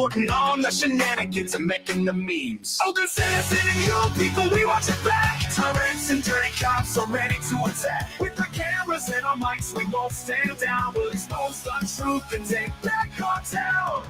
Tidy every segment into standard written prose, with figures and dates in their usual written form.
reporting on the shenanigans and making the memes. Oh, good citizen and you people, we watch it back. Tyrants and dirty cops are ready to attack. With the cameras and our mics, we won't stand down. We'll expose the truth and take back our town.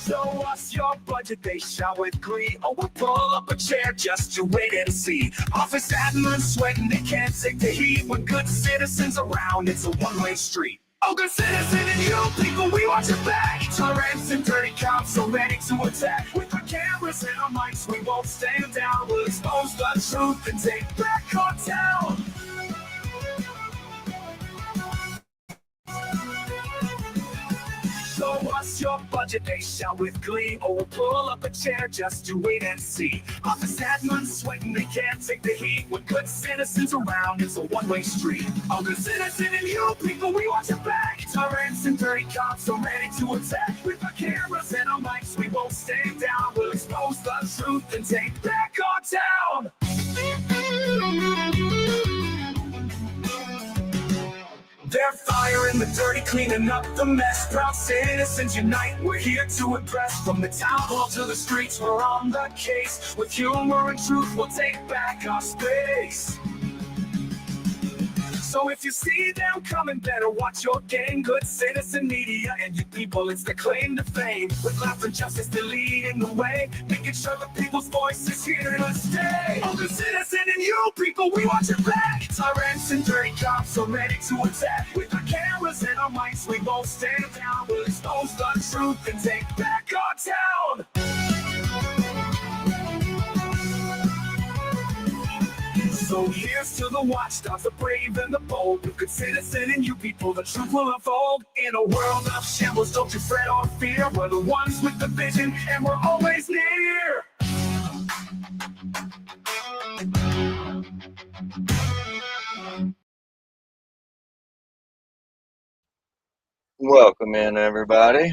Show us your budget, they shout with glee. Oh, we'll pull up a chair just to wait and see. Office admins sweating, they can't take the heat. When good citizens around, it's a one-way street. Oh, good citizen and you people, we watch it back. Tyrants and dirty cops are ready to attack. With our cameras and our mics, we won't stand down. We'll expose the truth and take back our town. Show us your budget, they shout with glee. Or we'll pull up a chair just to wait and see. Office admins sweating, they can't take the heat. With good citizens around, it's a one-way street. Oh, good citizen and you people, we watch it back. Tyrants and dirty cops are ready to attack. With our cameras and our mics, we won't stand down. We'll expose the truth and take back our town. They're firing the dirty, cleaning up the mess. Proud citizens unite, we're here to impress. From the town hall to the streets, we're on the case. With humor and truth, we'll take back our space. So if you see them coming, better watch your game. Good citizen media and you people, it's the claim to fame. With laughter and justice, they're leading the way, making sure the people's voice is here to stay. Oh, good citizen and you people, we watch it back. Tyrants and dirty cops are ready to attack. With our cameras and our mics, we won't stand down. We'll expose the truth and take back our town. So here's to the watchdogs, the brave and the bold. The good citizen and you people, the truth will unfold. In a world of shambles, don't you fret or fear. We're the ones with the vision and we're always near. Welcome in, everybody.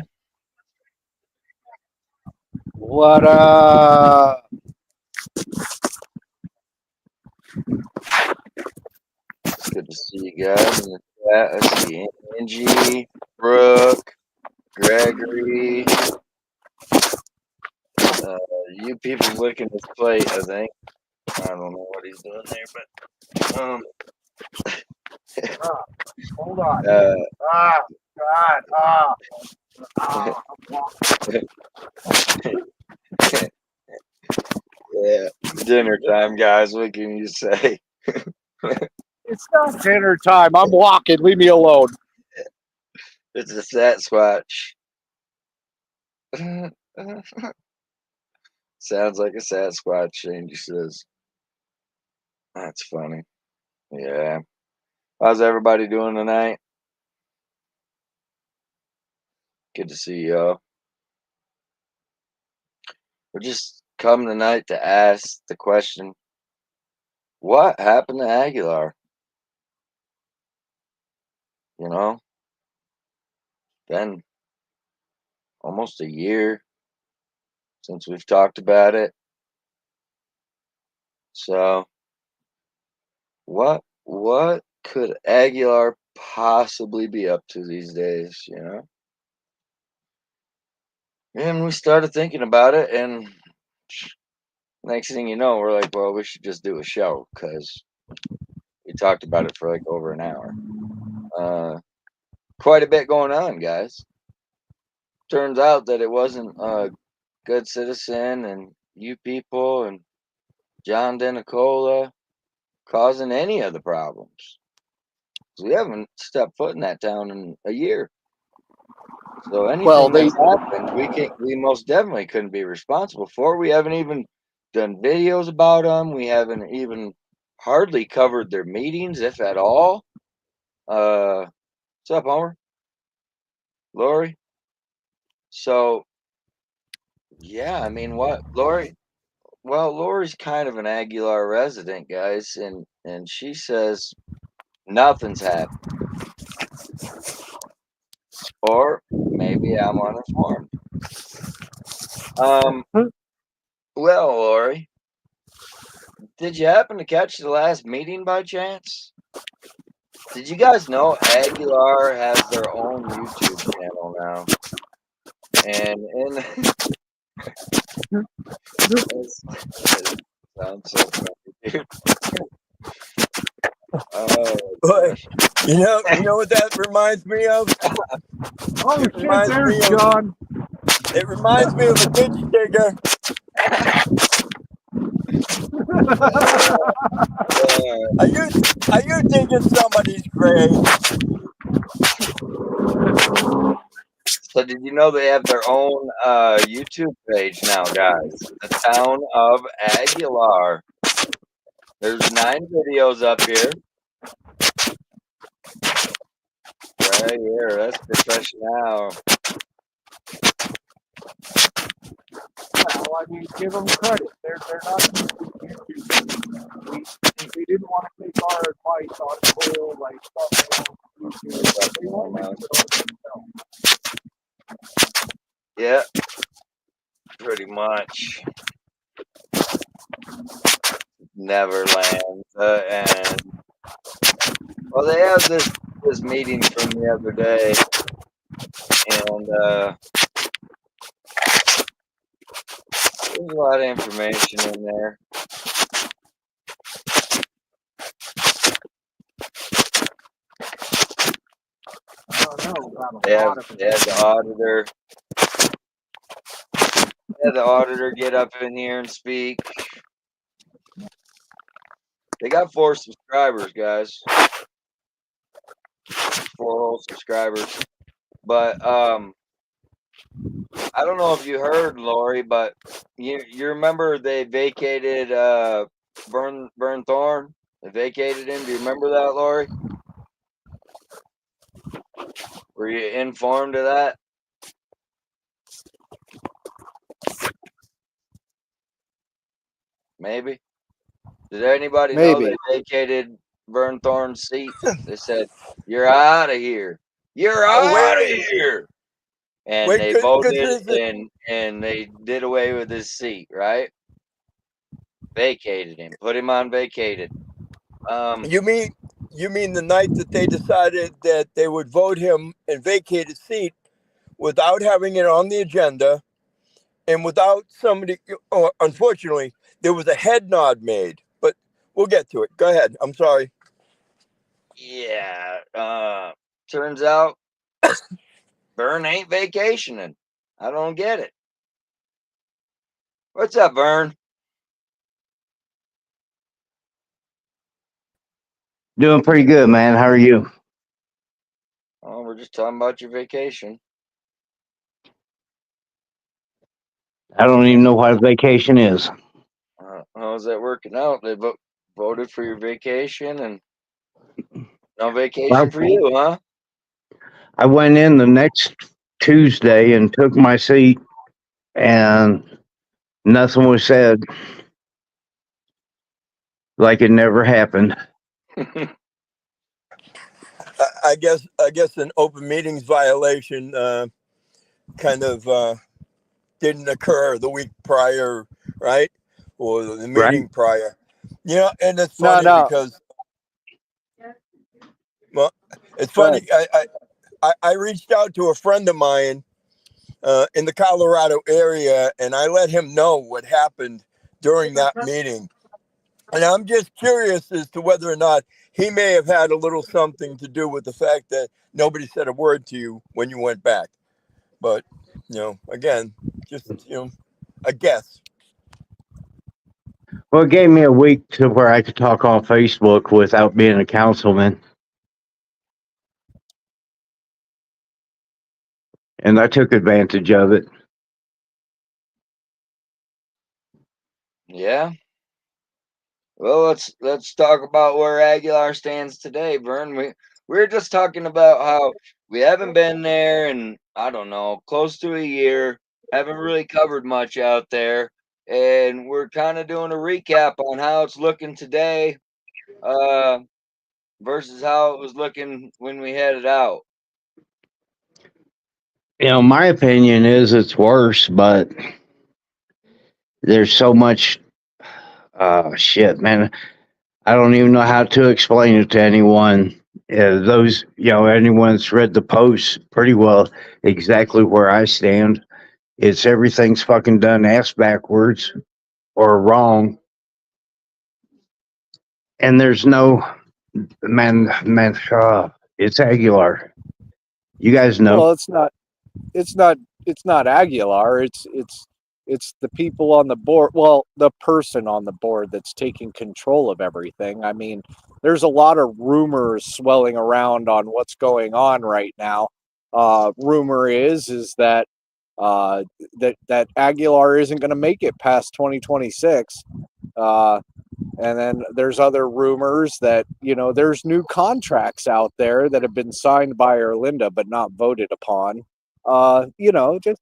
What up? Good to see you guys in the chat. I see Angie, Brooke, Gregory. You people licking his plate, I think. I don't know what he's doing there, but Hold on. yeah, dinner time, guys. What can you say? It's not dinner time. I'm walking. Leave me alone. It's a Sasquatch. Sounds like a Sasquatch, Angie says. That's funny. Yeah. How's everybody doing tonight? Good to see y'all. We're just come tonight to ask the question, what happened to Aguilar? You know, been almost a year since we've talked about it. So what could Aguilar possibly be up to these days, you know? And we started thinking about it, and next thing you know, we're like, well, we should just do a show because we talked about it for like over an hour. Quite a bit going on, guys. Turns out that it wasn't a good citizen and you people and John DeNicola causing any of the problems. We haven't stepped foot in that town in a year. So anything that's happened, we most definitely couldn't be responsible for. We haven't even done videos about them. We haven't even hardly covered their meetings, if at all. What's up, Homer? Lori? So, yeah, I mean, what? Lori? Well, Lori's kind of an Aguilar resident, guys, and she says nothing's happened. Or maybe I'm uninformed. Well, Lori, did you happen to catch the last meeting by chance? Did you guys know Aguilar has their own YouTube channel now? And it sounds so funny, dude. Oh But gosh. you know what that reminds me of? Oh It shit, reminds there's me of John. it reminds me of a ditch digger. Are you digging somebody's grave? So did you know they have their own YouTube page now, guys? The town of Aguilar. There's 9 videos up here. Right here. That's professional. Well, I mean, give them credit. They're not YouTube. We didn't want to take our advice on cool like stuff on YouTube. They won't make it on themselves. Yeah, pretty much. Neverland. And well, they have this meeting from the other day, and there's a lot of information in there. I don't know. They had the auditor. They had the auditor get up in here and speak. They got 4 subscribers, guys. 4 whole subscribers. But I don't know if you heard, Lori, but you remember they vacated Burn Thorn? They vacated him. Do you remember that, Lori? Were you informed of that? Maybe. Did anybody know Maybe. they vacated Burn Thorn's seat? They said, "You're out of here. You're out of here." And Wait, they voted, and they did away with his seat, right? Vacated him, put him on vacated. You mean the night that they decided that they would vote him and vacate his seat without having it on the agenda and without somebody? Oh, unfortunately, there was a head nod made, but we'll get to it. Go ahead. I'm sorry. Yeah. Turns out Vern ain't vacationing. I don't get it. What's up, Vern? Doing pretty good, man. How are you? Oh, we're just talking about your vacation. I don't even know what a vacation is. How's that working out? They voted for your vacation and no vacation for you, huh? I went in the next Tuesday and took my seat, and nothing was said. Like it never happened. I guess an open meetings violation kind of didn't occur the week prior, right? Or the meeting prior. And it's funny because, well, it's funny. I reached out to a friend of mine in the Colorado area, and I let him know what happened during that meeting. And I'm just curious as to whether or not he may have had a little something to do with the fact that nobody said a word to you when you went back. But, again, just, a guess. Well, it gave me a week to where I could talk on Facebook without being a councilman. And I took advantage of it. Yeah. Well, let's talk about where Aguilar stands today, Vern. We're just talking about how we haven't been there in, I don't know, close to a year. Haven't really covered much out there, and we're kind of doing a recap on how it's looking today, versus how it was looking when we headed out. My opinion is it's worse, but there's so much shit, man. I don't even know how to explain it to anyone. those, anyone that's read the posts pretty well exactly where I stand. It's everything's fucking done ass backwards or wrong, and there's no man. It's Aguilar. You guys know. Well, it's not it's not Aguilar. It's the people on the board. Well, the person on the board that's taking control of everything. I mean, there's a lot of rumors swelling around on what's going on right now. Rumor is that uh, that Aguilar isn't going to make it past 2026. Uh, and then there's other rumors that, there's new contracts out there that have been signed by Erlinda but not voted upon. Just,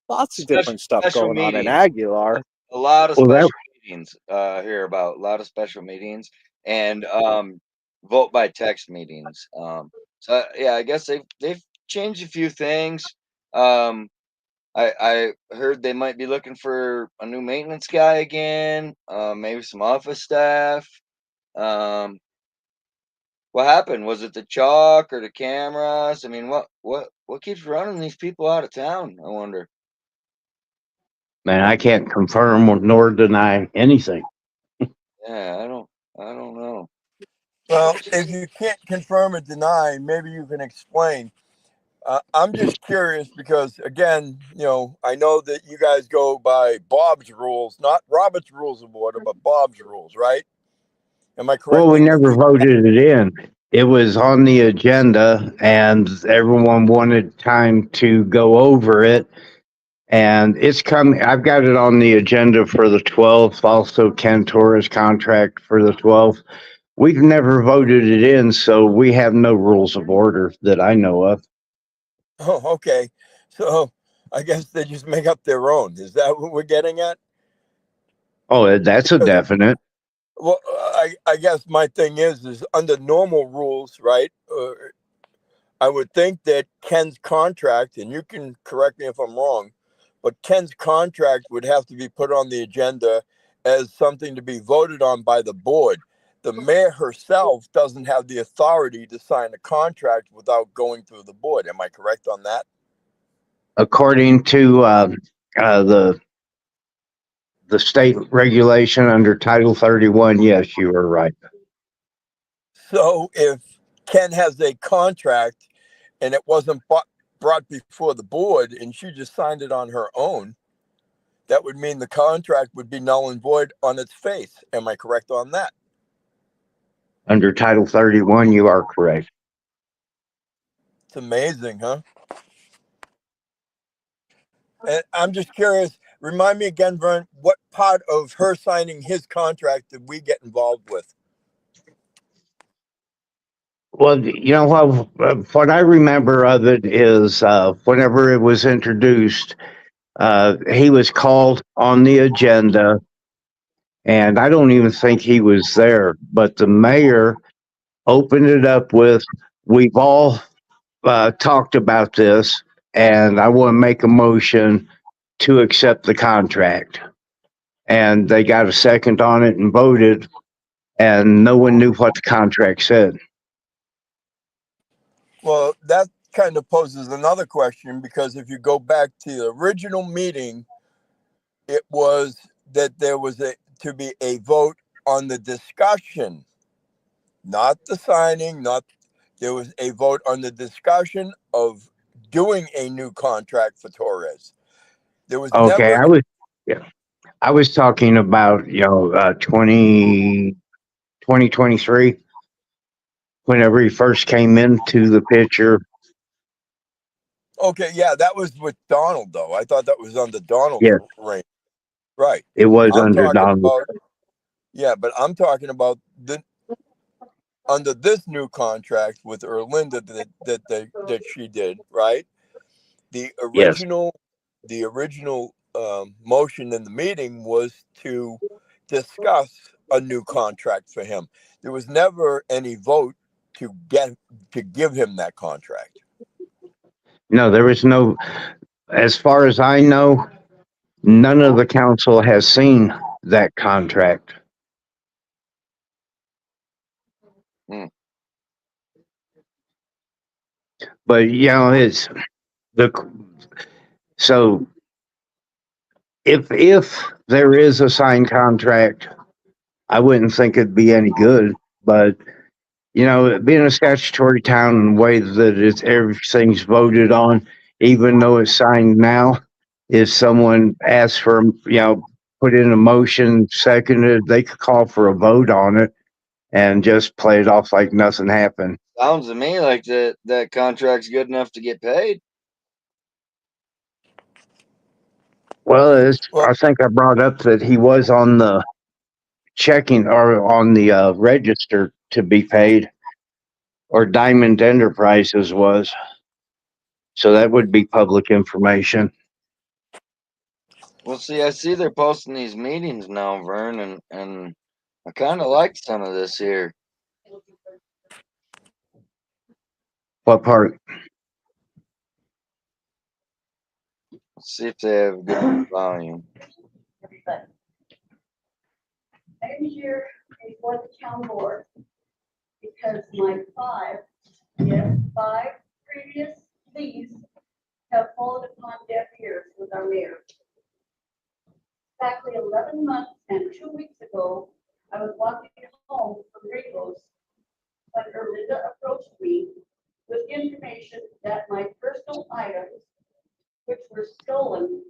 lots of different stuff Special going on in meetings. Aguilar. A lot of Well, that special meetings here about a lot of special meetings and vote by text meetings. So yeah, I guess they've changed a few things. I heard they might be looking for a new maintenance guy again. Maybe some office staff. Um, what happened? Was it the chalk or the cameras? I mean, what keeps running these people out of town? I wonder. man, I can't confirm nor deny anything. Yeah, I don't know. Well, if you can't confirm or deny, maybe you can explain. I'm just curious because, again, I know that you guys go by Bob's rules, not Robert's rules of order, but Bob's rules, right? Am I Well, correct we in never using? voted it in. It was on the agenda, and everyone wanted time to go over it. And it's coming. I've got it on the agenda for the 12th. Also, Ken Torres contract for the 12th. We've never voted it in, so we have no rules of order that I know of. Oh, okay. So I guess they just make up their own. Is that what we're getting at? Oh, that's a Because, definite. well, I guess my thing is under normal rules, right? I would think that Ken's contract, and you can correct me if I'm wrong, but Ken's contract would have to be put on the agenda as something to be voted on by the board. The mayor herself doesn't have the authority to sign a contract without going through the board. Am I correct on that? According to the state regulation under Title 31, yes, you are right. So if Ken has a contract and it wasn't brought before the board and she just signed it on her own, that would mean the contract would be null and void on its face. Am I correct on that? Under Title 31, you are correct. It's amazing, huh? And I'm just curious, remind me again, Vern, what part of her signing his contract did we get involved with? Well, what I remember of it is whenever it was introduced, he was called on the agenda, and I don't even think he was there. But the mayor opened it up with, "We've all talked about this, and I want to make a motion to accept the contract." And they got a second on it and voted, and no one knew what the contract said. Well, that kind of poses another question because if you go back to the original meeting, it was that there was to be a vote on the discussion, not the signing, not there was a vote on the discussion of doing a new contract for Torres. There was Okay, never yeah, I was talking about 2023 whenever he first came into the picture. okay, yeah, that was with Donald though. I thought that was under Donald's Yes, reign. Right. it was I'm under talking Donald. about yeah, but I'm talking about the under this new contract with Erlinda that she did, right? The Yes. original the original motion in the meeting was to discuss a new contract for him. There was never any vote to give him that contract. No, there was no, as far as I know, none of the council has seen that contract. Hmm. But it's the so if there is a signed contract, I wouldn't think it'd be any good. But being a statutory town and the way that everything's voted on, even though it's signed now, if someone asks for, put in a motion, seconded, they could call for a vote on it and just play it off like nothing happened. Sounds to me like that contract's good enough to get paid. Well, Well, I think I brought up that he was on the checking or on the register to be paid, or Diamond Enterprises was. So that would be public information. Well, see, I see they're posting these meetings now, Vern, and I kind of like some of this here. What part? Let's see if they have good volume. I'm here before the town board because my five previous leads have fallen upon deaf ears with our mayor. Exactly 11 months and 2 weeks ago, I was walking home from Rico's when Erlinda approached me with information that my personal items, which were stolen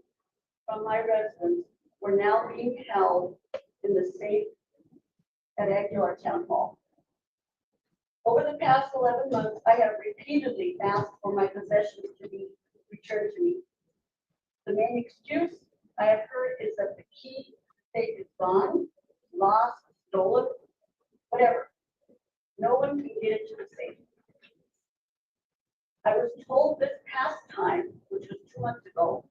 from my residence, were now being held in the safe at Aguilar Town Hall. Over the past 11 months, I have repeatedly asked for my possessions to be returned to me. The main excuse I have heard is that the key safe is gone, lost, stolen, whatever. No one can get into the safe. I was told this past time, which was 2 months ago,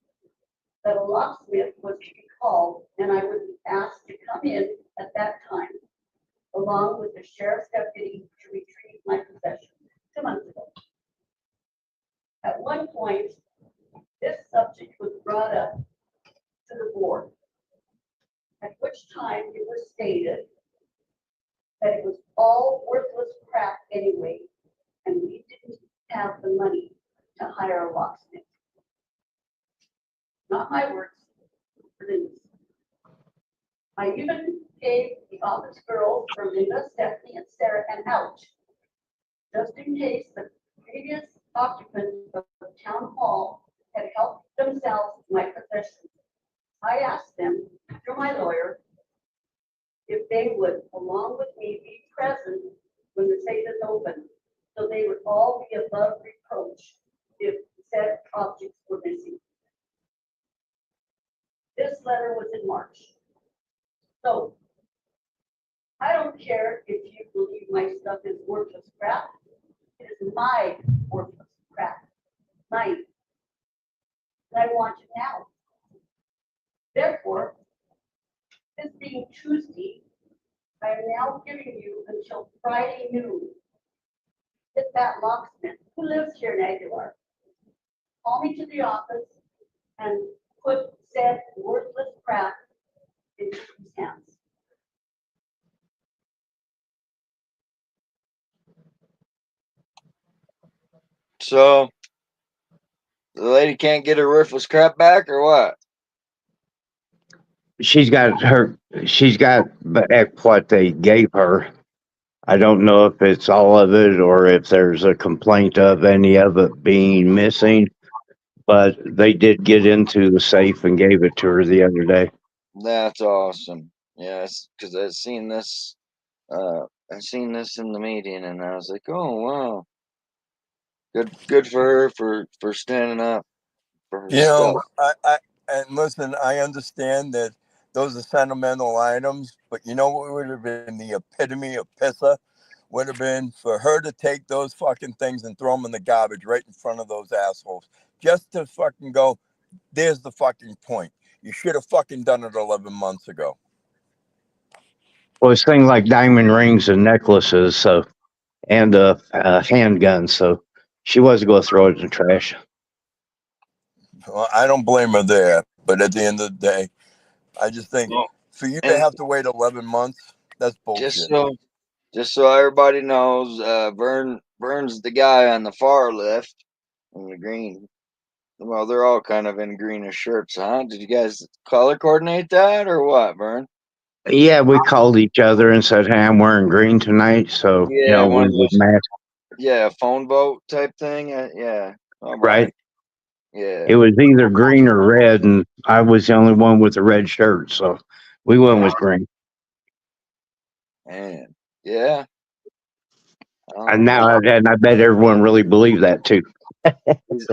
that a locksmith was to be called and I would be asked to come in at that time, along with the sheriff's deputy to retrieve my possessions 2 months ago. At one point, this subject was brought up to the board, at which time it was stated that it was all worthless crap anyway, and we didn't have the money to hire a locksmith. Not my words, Linda's. I even gave the office girls for Linda, Stephanie, and Sarah an out, just in case the previous occupants of the town hall had helped themselves to my possessions. I asked them, through my lawyer, if they would, along with me, be present when the safe is open, so they would all be above reproach if said objects were missing. This letter was in March. So, I don't care if you believe my stuff is worthless crap. It is my worthless crap. Mine. And I want it now. Therefore, this being Tuesday, I am now giving you until Friday noon. Get that locksmith who lives here in Aguilar. Call me to the office and put said worthless crap into his hands. So the lady can't get her worthless crap back, or what? She's got back what they gave her. I don't know if it's all of it or if there's a complaint of any of it being missing, but they did get into the safe and gave it to her the other day. That's awesome. Yes, because I've seen this. I seen this in the meeting, and I was like, "Oh wow, good for her for standing up for her stuff." I and listen, I understand that those are sentimental items, but you know what would have been the epitome of pissa? Would have been for her to take those fucking things and throw them in the garbage right in front of those assholes. Just to fucking go, there's the fucking point. You should have fucking done it 11 months ago. Well, it's things like diamond rings and necklaces, and a handgun. So she was going to throw it in the trash. Well, I don't blame her there, but at the end of the day, I just think No. for you to And have to wait 11 months, that's just bullshit. so everybody knows, Vern's the guy on the far left. and the green. Well, they're all kind of in greenish shirts, huh? Did you guys color coordinate that or what, Vern? Yeah, we called each other and said, "Hey, I'm wearing green tonight," so Yeah, one we of would those. match. Yeah, a phone boat type thing. Yeah. All Right? right. Yeah. It was either green or red, and I was the only one with a red shirt, so we went with green. Man. Yeah. And These, I bet everyone really believed that too. these,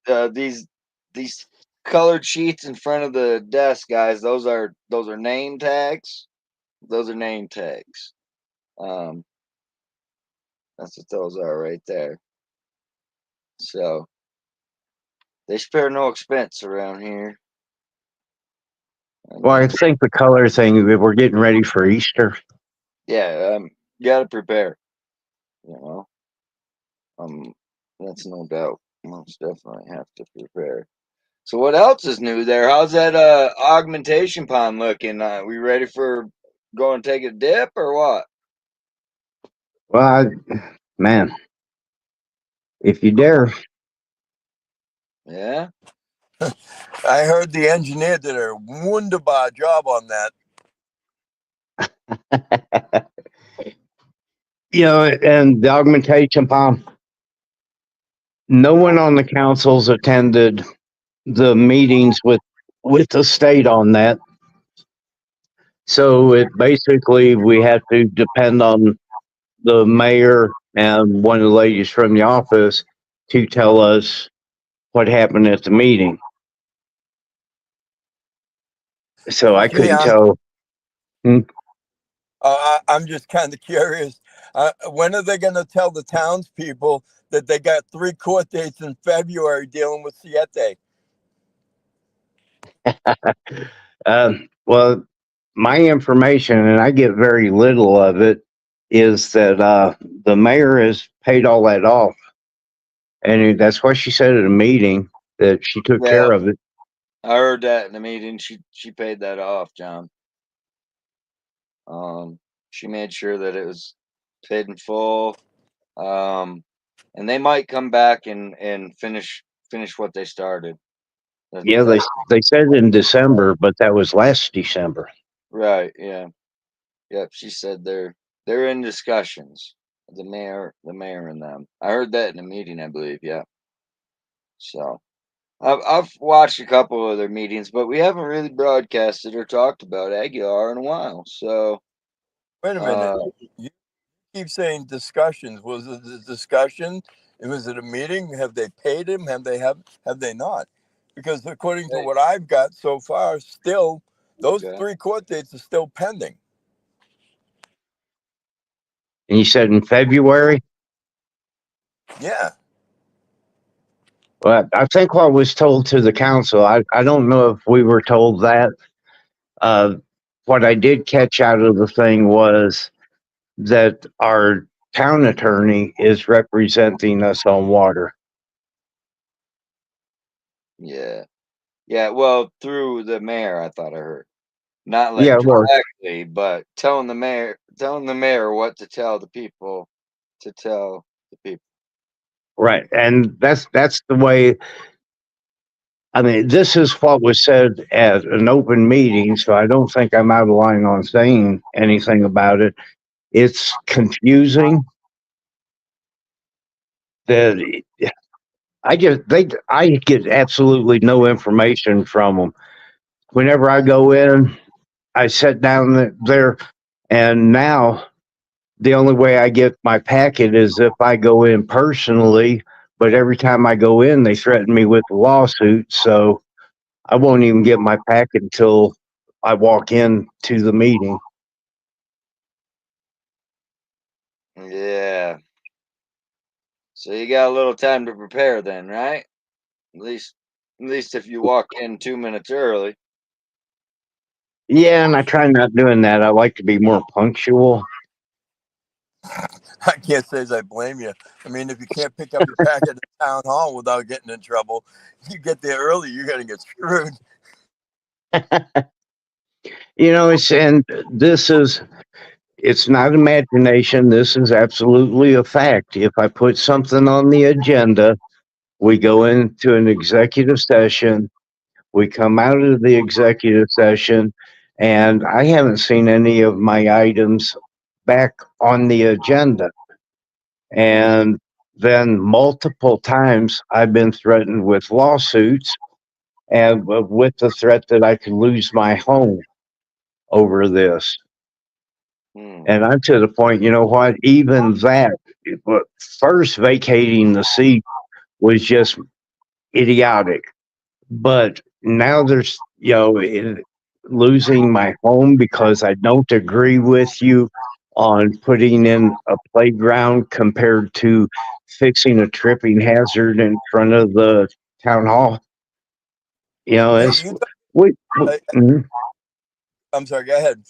uh, these, these colored sheets in front of the desk, guys. Those are name tags. Those are name tags. Um, that's what those are right there. So they spare no expense around here. I Well, I mean, think the color thing, we're getting ready for Easter. yeah. You gotta prepare. You know. Um, that's no doubt. Most definitely have to prepare. So what else is new there? How's that augmentation pond looking? We ready for going and take a dip or what? Well, man, if you dare. Yeah. I heard the engineer did a wunderbar job on that. And the augmentation pump, no one on the councils attended the meetings with the state on that. So it basically we had to depend on the mayor and one of the ladies from the office to tell us what happened at the meeting. So I Gee, couldn't tell. I'm just kind of curious. When are they going to tell the townspeople that they got 3 court dates in February dealing with Siete? Well, my information, and I get very little of it, is that the mayor has paid all that off. And that's what she said at a meeting, that she took Yeah. care of it. I heard that in the meeting. She paid that off, John. She made sure that it was paid in full. And they might come back and finish what they started. Yeah, they said in December, but that was last December. Right. Yeah. Yep. She said they're in discussions. The mayor and them. I heard that in a meeting, I believe. Yeah. So I've watched a couple of their meetings, but we haven't really broadcasted or talked about Aguilar in a while. So Wait a minute. You keep saying discussions. Was it a discussion? Was it a meeting? Have they paid him? Have they not? Because according to what I've got so far, still those okay. 3 court dates are still pending. And you said in February? Yeah. Well, I think what was told to the council, I don't know if we were told that. Uh, what I did catch out of the thing was that our town attorney is representing us on water. Yeah. Yeah. Well, through the mayor, I thought I heard. Not like Yeah, well, directly, but telling the mayor what to tell the people to tell the people. right. And that's the way. I mean, this is what was said at an open meeting, so I don't think I'm out of line on saying anything about it. It's confusing that I get absolutely no information from them. Whenever I go in, I sit down there, and now the only way I get my packet is if I go in personally. But every time I go in, they threaten me with a lawsuit, so I won't even get my packet until I walk in to the meeting. Yeah. So you got a little time to prepare then, right? At least if you walk in 2 minutes early. Yeah, and I try not doing that. I like to be more punctual. I can't say as I blame you. I mean, if you can't pick up your packet at town hall without getting in trouble, you get there early, you're going to get screwed. And it's not imagination. This is absolutely a fact. If I put something on the agenda we go into an executive session, we come out of the executive session, and I haven't seen any of my items back on the agenda. And then multiple times I've been threatened with lawsuits and with the threat that I could lose my home over this. Hmm. And I'm to the point, you know what, even that, but first vacating the seat was just idiotic. But now there's, losing my home because I don't agree with you on putting in a playground compared to fixing a tripping hazard in front of the town hall. Hey, It's we, I, mhm. I'm sorry. Go ahead.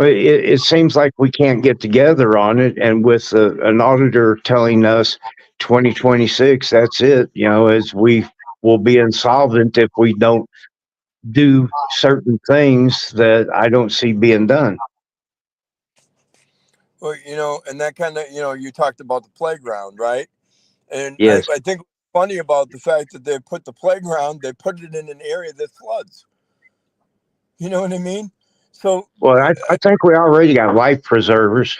It seems like we can't get together on it. And with an auditor telling us 2026, that's it, as we will be insolvent if we don't do certain things that I don't see being done. Well, and that kind of, you talked about the playground, right? And I, Yes. I think what's funny about the fact that they put the playground, they put it in an area that floods. You know what I mean? So, Well, I think we already got life preservers.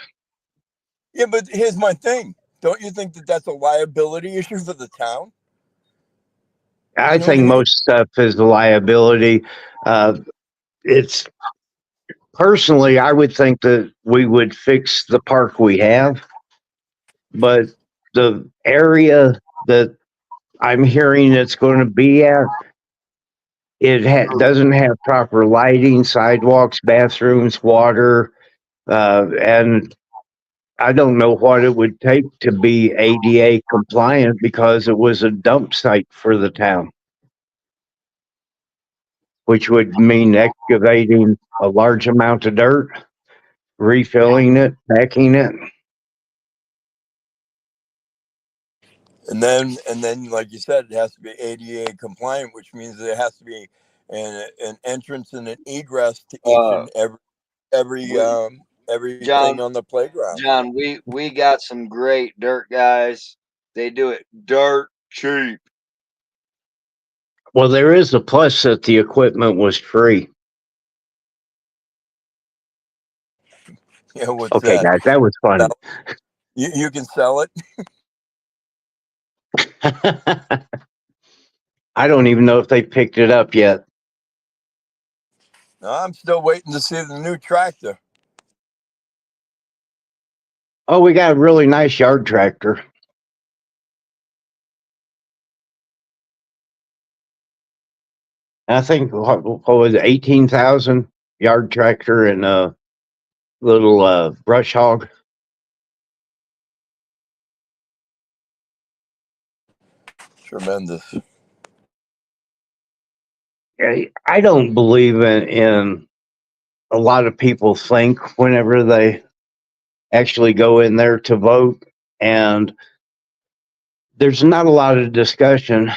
yeah, but here's my thing. Don't you think that that's a liability issue for the town? I You know what I think mean? most stuff is a liability. It's personally, I would think that we would fix the park we have, but the area that I'm hearing it's going to be at, doesn't have proper lighting, sidewalks, bathrooms, water, and I don't know what it would take to be ADA compliant because it was a dump site for the town, which would mean excavating a large amount of dirt, refilling it, packing it. And then, like you said, it has to be ADA compliant, which means there has to be an entrance and an egress to each Uh, and every we, everything John, on the playground. John, we got some great dirt guys. They do it dirt cheap. Well, there is a plus that the equipment was free. Yeah, what's Okay, that? guys, that was funny. Sell- you can sell it. I don't even know if they picked it up yet. No, I'm still waiting to see the new tractor. Oh, we got a really nice yard tractor. I think what was it, 18,000 yard tractor and a little brush hog. Tremendous. I don't believe in a lot of people think whenever they actually go in there to vote, and there's not a lot of discussion.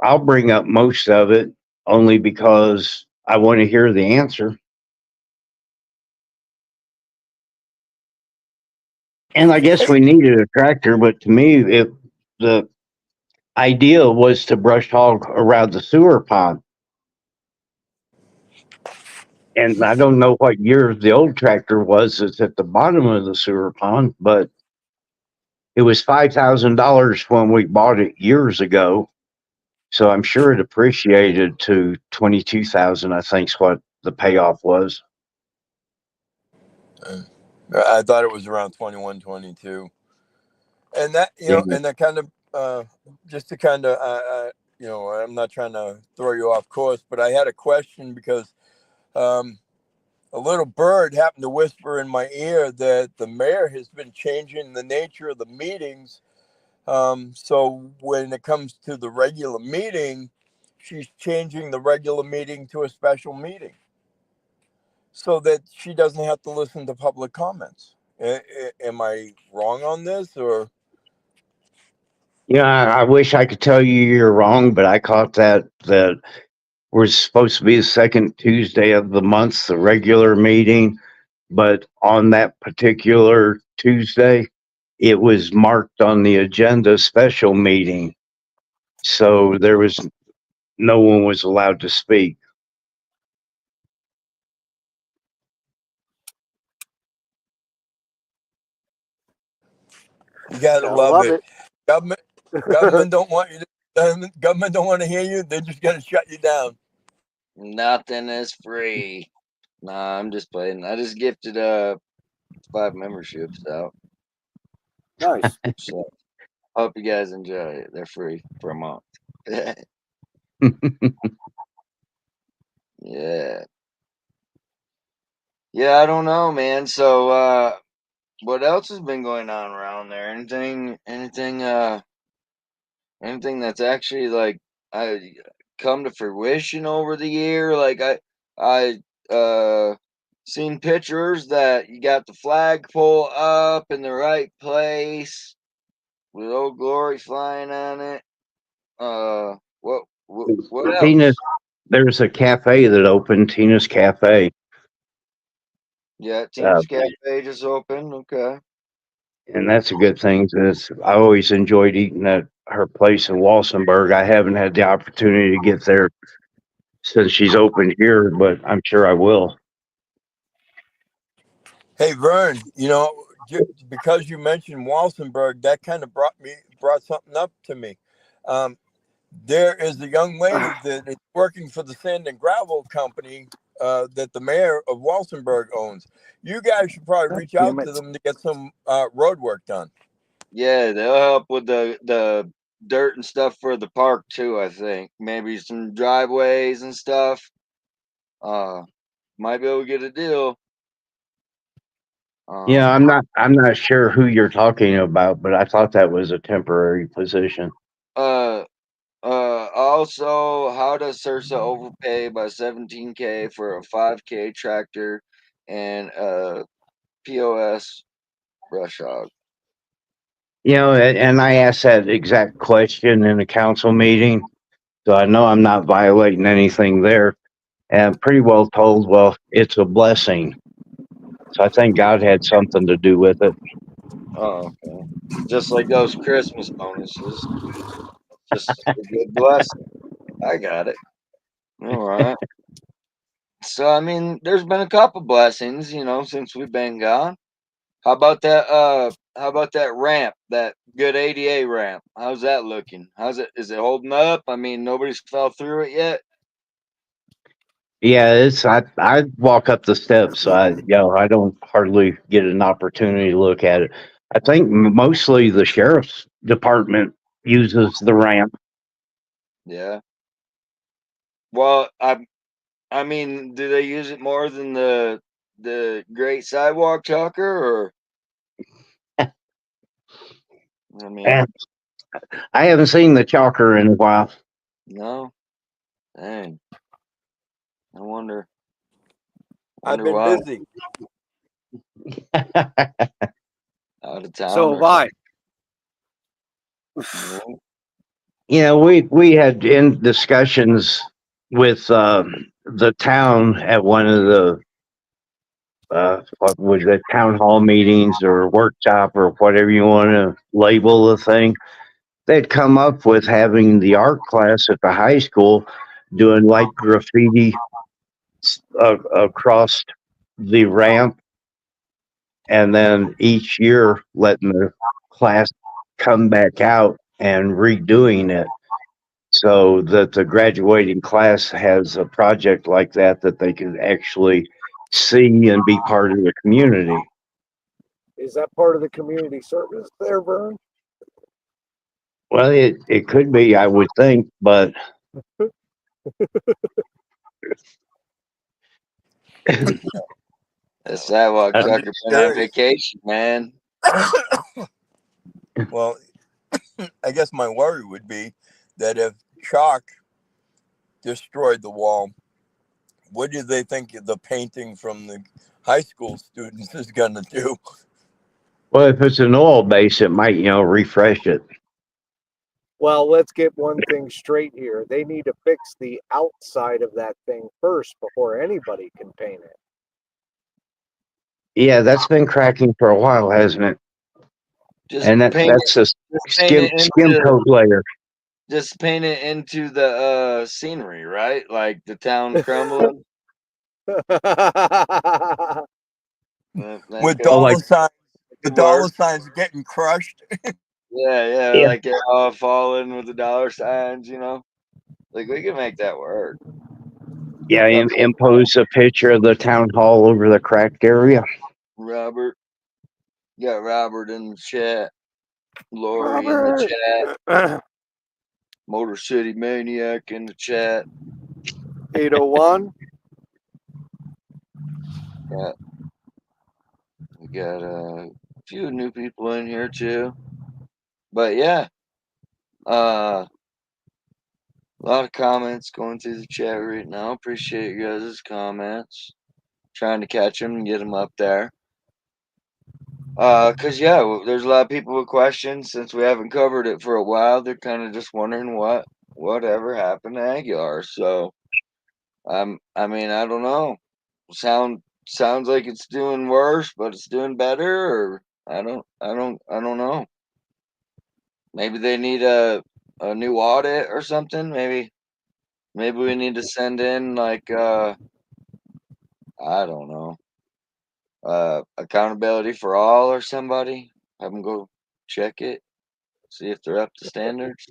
I'll bring up most of it only because I want to hear the answer. And I guess Hey, we needed a tractor, but to me, the idea was to brush hog around the sewer pond. And I don't know what year the old tractor was. It's at the bottom of the sewer pond, but it was $5,000 when we bought it years ago. So I'm sure it appreciated to 22,000. I think's what the payoff was. I thought it was around 21, 22. And that Yeah. and that kind of just to kind of I'm not trying to throw you off course, but I had a question because um, a little bird happened to whisper in my ear that the mayor has been changing the nature of the meetings. So when it comes to the regular meeting, she's changing the regular meeting to a special meeting so that she doesn't have to listen to public comments. Am I wrong on this, or? Yeah, I wish I could tell you you're wrong, but I caught that we're supposed to be the second Tuesday of the month, the regular meeting, but on that particular Tuesday, it was marked on the agenda special meeting. So there was no one was allowed to speak. You gotta Gotta love love it. it. Government, government don't want you. Government don't want to hear you. They're just gonna shut you down. Nothing is free. Nah, I'm just playing. I just gifted 5 memberships out. Nice. So hope you guys enjoy it. They're free for a month. Yeah. Yeah, I don't know, man. So what else has been going on around there? Anything that's actually like I come to fruition over the year? Like I seen pictures that you got the flagpole up in the right place with Old Glory flying on it. What Tina's, else? there's a cafe that opened, Tina's Cafe. Yeah, Uh, Tina's Cafe just opened. Okay. and that's a good thing. 'Cause I always enjoyed eating at her place in Walsenburg. I haven't had the opportunity to get there since she's opened here, but I'm sure I will. Hey Vern, because you mentioned Walsenburg, that kind of brought something up to me. Um, there is a young lady that is working for the sand and gravel company that the mayor of Walsenburg owns. You guys should probably God reach damn out it. to them to get some road work done. Yeah, they'll help with the dirt and stuff for the park too. I think maybe some driveways and stuff. Uh, might be able to get a deal. Yeah, Um, I'm not sure who you're talking about, but I thought that was a temporary position. uh, Also, how does Sursa overpay by 17K for a 5K tractor and a POS brush hog? And I asked that exact question in a council meeting, so I know I'm not violating anything there. And I'm pretty well told, well, it's a blessing. So I think God had something to do with it. Oh, okay. Just like those Christmas bonuses, just a good blessing. I got it. All right. So I mean, there's been a couple blessings, since we've been gone. How about that ramp, that good ADA ramp? How's that looking? Is it holding up? I mean, nobody's fell through it yet? Yeah, I walk up the steps, so I don't hardly get an opportunity to look at it. I think mostly the sheriff's department uses the ramp. Yeah. Well, I mean, do they use it more than the Great Sidewalk Chalker, or I mean, And I haven't seen the chalker in a while. no? Dang. I I've wonder been why. busy. Out of town So or have I. something. Yeah. We had in discussions with the town at one of the what was it, town hall meetings or workshop or whatever you want to label the thing. They'd come up with having the art class at the high school doing like graffiti across the ramp, and then each year letting the class come back out and redoing it so that the graduating class has a project like that they can actually see and be part of the community. Is that part of the community service there, Vern? Well, it could be, I would think, but That sidewalk uh, I'm trucker just been on curious. vacation, man. Well, I guess my worry would be that if chalk destroyed the wall, what do they think the painting from the high school students is going to do? well, if it's an oil base, it might, refresh it. Well, let's get one thing straight here. They need to fix the outside of that thing first before anybody can paint it. Yeah, that's been cracking for a while, hasn't it? Just And paint that's it. a Just paint it skim into coat layer. just paint it into the scenery, right? Like the town crumbling. With Well, like, dollar signs, the Could dollar work. signs are getting crushed. Yeah, if like they're all falling with the dollar signs, you know. Like we can make that work. yeah, impose a picture of the town hall over the cracked area. Robert, got Robert in the chat, Lori in the Robert. chat, Motor City Maniac in the chat. 801. We got a few new people in here too. But yeah, a lot of comments going through the chat right now. Appreciate you guys' comments. Trying to catch them and get them up there. Cause yeah, there's a lot of people with questions since we haven't covered it for a while. They're kind of just wondering whatever happened to Aguilar. So, I mean, I don't know. Sounds like it's doing worse, but it's doing better, or I don't know. Maybe they need a new audit or something. Maybe we need to send in like I don't know, accountability for all or somebody. Have them go check it, see if they're up to standards.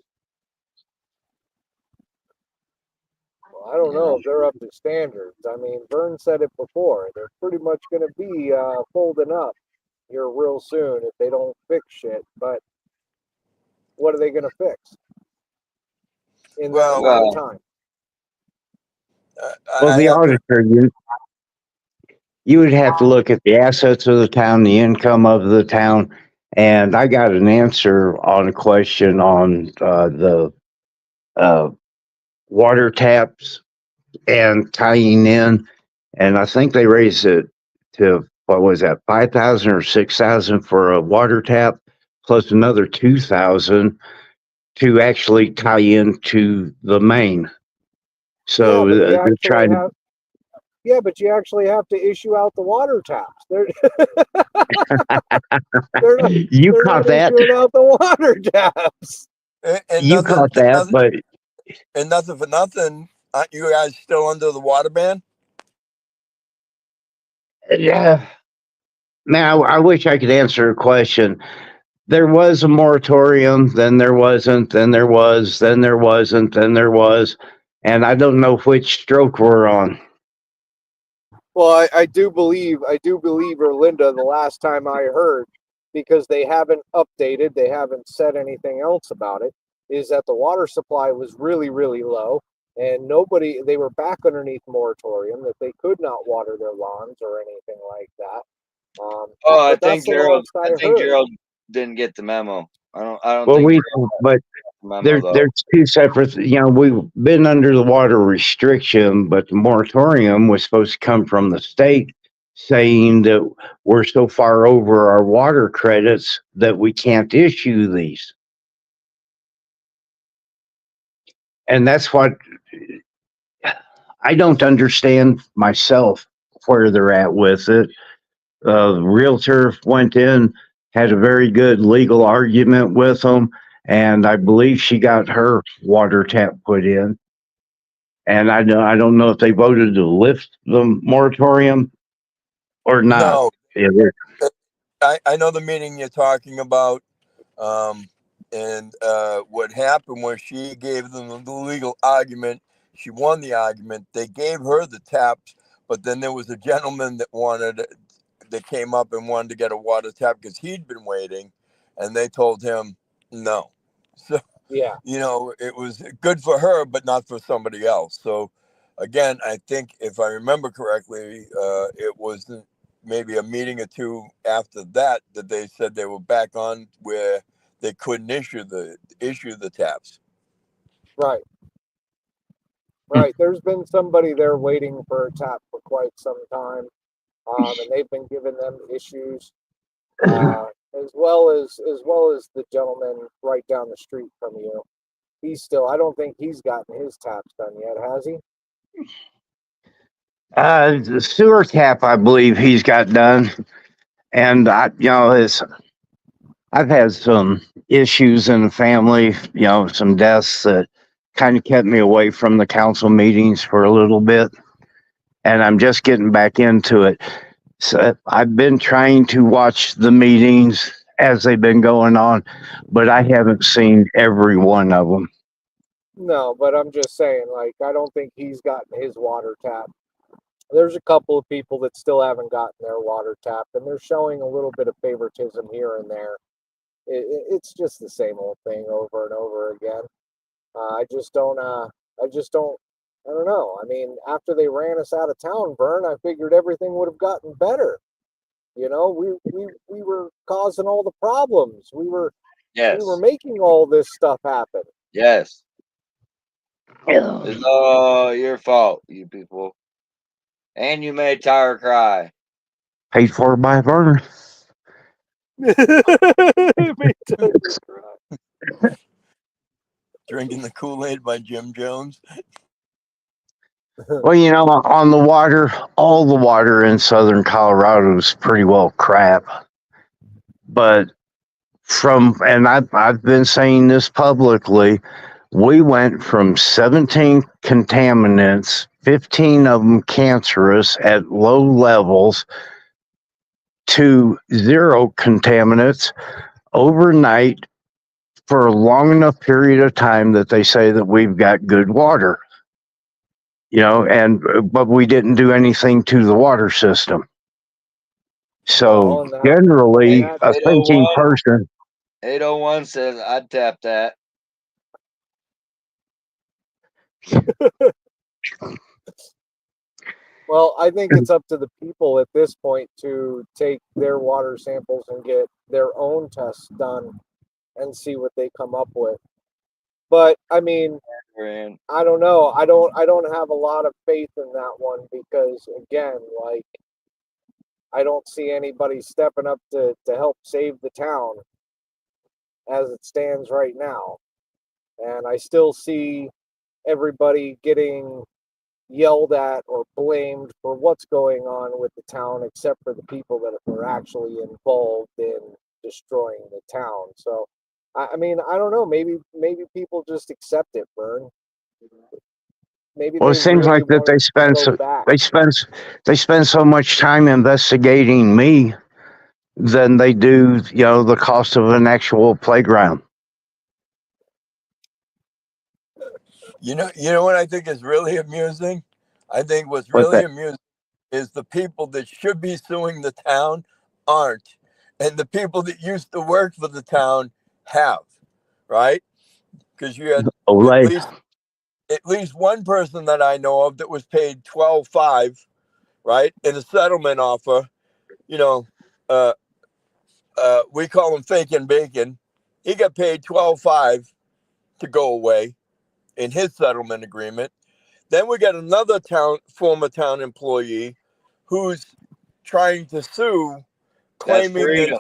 Well, I don't You know know, if they're up to standards. I mean, Vern said it before. They're pretty much going to be folding up here real soon if they don't fix shit. But what are they going to fix in that Well, amount of well, time? Well, I the have to. auditor, you would have to look at the assets of the town, the income of the town, and I got an answer on a question on the uh, water taps and tying in, and I think they raised it to what was that, 5,000 or 6,000 for a water tap, plus another 2,000 to actually tie into the main. Yeah, So but you they're actually trying to. have. Yeah, but you actually have to issue out the water taps. They're not. You They're caught not that. issuing out the water taps. And You nothing, caught that, but and nothing for nothing. Aren't you guys still under the water ban? yeah, man, I wish I could answer a question. There was a moratorium, then there wasn't, then there was, then there wasn't, then there was, and I don't know which stroke we're on. Well, I do believe Erlinda the last time I heard, because they haven't updated, they haven't said anything else about it, is that the water supply was really, really low and they were back underneath moratorium, that they could not water their lawns or anything like that. oh, But that's the last I I think heard. Gerald didn't get the memo. I don't Well, think Gerald but got the memo though. there's two separate. We've been under the water restriction, but the moratorium was supposed to come from the state, saying that we're so far over our water credits that we can't issue these, and that's what I don't understand myself where they're at with it. The realtor went in, had a very good legal argument with them, and I believe she got her water tap put in. And I don't know if they voted to lift the moratorium or not. No, Yeah, I know the meeting you're talking about. Um, and what happened was she gave them the legal argument. She won the argument. They gave her the taps, but then there was a gentleman that came up and wanted to get a water tap because he'd been waiting, and they told him no. So Yeah, it was good for her, but not for somebody else. So again, I think if I remember correctly, it was maybe a meeting or two after that they said they were back on where they couldn't issue the taps. right, right. There's been somebody there waiting for a tap for quite some time, and they've been giving them issues, uh, as well as the gentleman right down the street from you. I don't think he's gotten his taps done yet, has he? the sewer tap, I believe he's got done, and it's I've had some issues in the family, some deaths that kind of kept me away from the council meetings for a little bit, and I'm just getting back into it. So I've been trying to watch the meetings as they've been going on, but I haven't seen every one of them. No, but I'm just saying, like, I don't think he's gotten his water tap. There's a couple of people that still haven't gotten their water tap, and they're showing a little bit of favoritism here and there. It's just the same old thing over and over again. I just don't. I just don't. I don't know. I mean, after they ran us out of town, Vern, I figured everything would have gotten better. We were causing all the problems. We were Yes. making all this stuff happen. Yes. It's all your fault, you people. And you made Tyre cry. Paid for by Vern. It made Tucker cry. Drinking the Kool-Aid by Jim Jones. Well, on the water, all the water in southern Colorado is pretty well crap. But and I've been saying this publicly, we went from 17 contaminants, 15 of them cancerous at low levels, to 0 contaminants overnight for a long enough period of time that they say that we've got good water. But we didn't do anything to the water system. Well, So and generally, that a thinking 801. person. 801 says I'd tap that. well, I think it's up to the people at this point to take their water samples and get their own tests done and see what they come up with. But I mean, Friend. I don't know. I don't have a lot of faith in that one because again, like I don't see anybody stepping up to help save the town as it stands right now. And I still see everybody getting yelled at or blamed for what's going on with the town, except for the people that are actually involved in destroying the town. So, I mean, I don't know. Maybe people just accept it, Vern. Maybe Well, it they seems really like that want to go back. they spend so much time investigating me than they do, the cost of an actual playground. You know what I think is really amusing? I think what's But really that amusing is the people that should be suing the town aren't, and the people that used to work for the town have, right? Because you had at Olay. least one person that I know of that was paid 12.5, right, in a settlement offer. You know, uh, we call him fake and bacon. He got paid 12.5 to go away in his settlement agreement. Then we got another former town employee who's trying to sue, That's claiming that, freedom.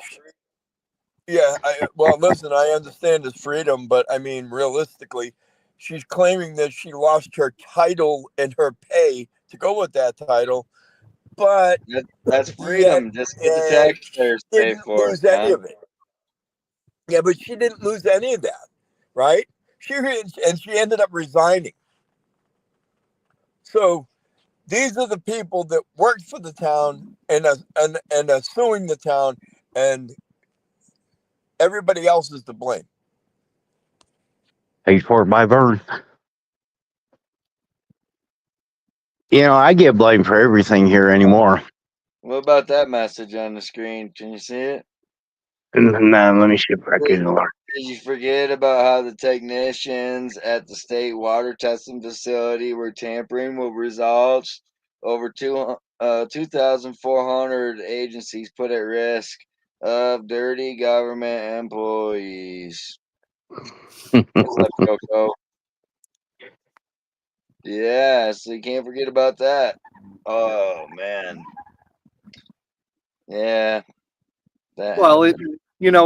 yeah, well, listen, I understand his freedom, but I mean, realistically, she's claiming that she lost her title and her pay to go with that title, but That's yet freedom. Just get the taxpayers to pay didn't for it, lose any man. of it. Yeah, but she didn't lose any of that, right? She ended up resigning. So these are the people that worked for the town and are suing the town, and everybody else is to blame. Paid for by Vern. I get blamed for everything here anymore. What about that message on the screen? Can you see it? Nah, let me shift back in. Did you forget about how the technicians at the state water testing facility were tampering with results? Over 2,400 agencies put at risk of dirty government employees. What's up, Coco? Yeah, so you can't forget about that. Oh, man. Yeah, that Well, happened.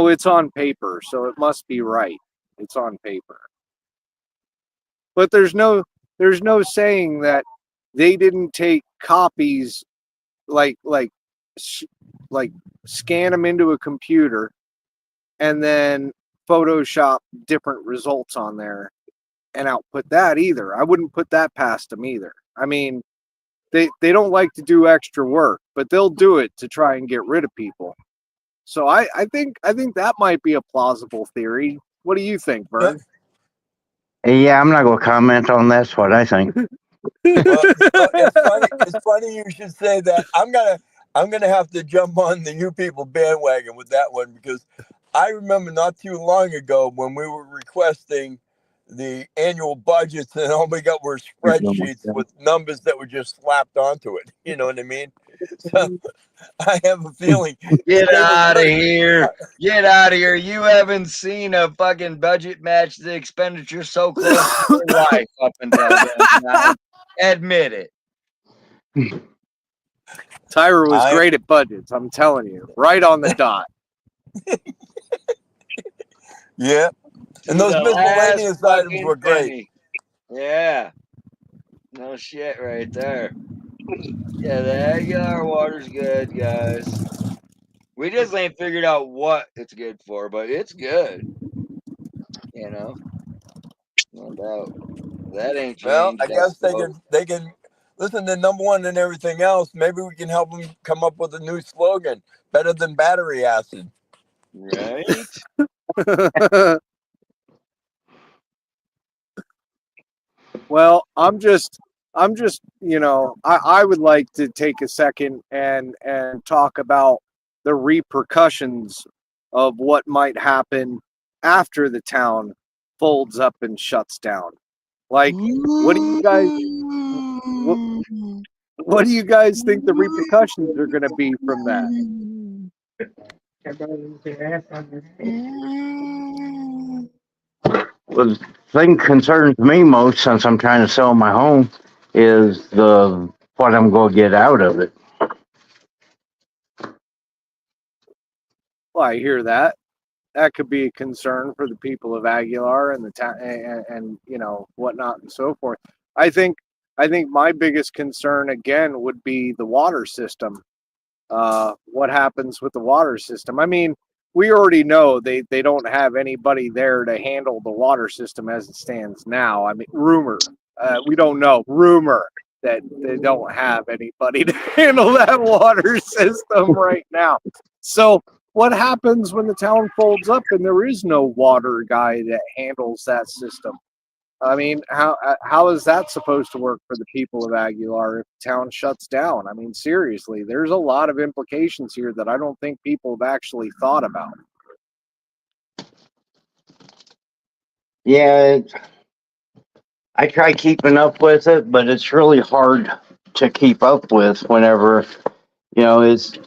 it's on paper, so it must be right. It's on paper. But there's no saying that they didn't take copies like like like scan them into a computer and then Photoshop different results on there and output that either. I wouldn't put that past them either. I mean, they don't like to do extra work, but they'll do it to try and get rid of people. So I think that might be a plausible theory. What do you think, Vern? Yeah, I'm not going to comment on that's what I think. Well, it's funny you should say that. I'm gonna have to jump on the you people bandwagon with that one, because I remember not too long ago when we were requesting the annual budgets, and all we got were spreadsheets with numbers that were just slapped onto it. You know what I mean? So I have a feeling Get they were out of pretty. here. Get out of here. You haven't seen a fucking budget match the expenditure so close to your life up until then. Now. Admit it. Tyra was great at budgets, I'm telling you. Right on the dot. Yeah. And those The miscellaneous last items fucking were great. penny. Yeah. No shit right there. Yeah, the Aguilar water's good, guys. We just ain't figured out what it's good for, but it's good. You know? No doubt. That ain't Well, changed. I guess they can listen to number one and everything else. Maybe we can help them come up with a new slogan, better than battery acid. Right? Well, I'm just, I would like to take a second and talk about the repercussions of what might happen after the town folds up and shuts down. Like, what do you guys, what do you guys think the repercussions are going to be from that? Well, the thing concerns me most, since I'm trying to sell my home, is what I'm going to get out of it. Well, I hear that. That could be a concern for the people of Aguilar and the town, and whatnot and so forth. I think my biggest concern again would be the water system. What happens with the water system? I mean, we already know they don't have anybody there to handle the water system as it stands now. I mean, rumor. We don't know. Rumor that they don't have anybody to handle that water system right now. So what happens when the town folds up and there is no water guy that handles that system? I mean, how is that supposed to work for the people of Aguilar if the town shuts down? I mean, seriously, there's a lot of implications here that I don't think people have actually thought about. Yeah, I try keeping up with it, but it's really hard to keep up with whenever, it's.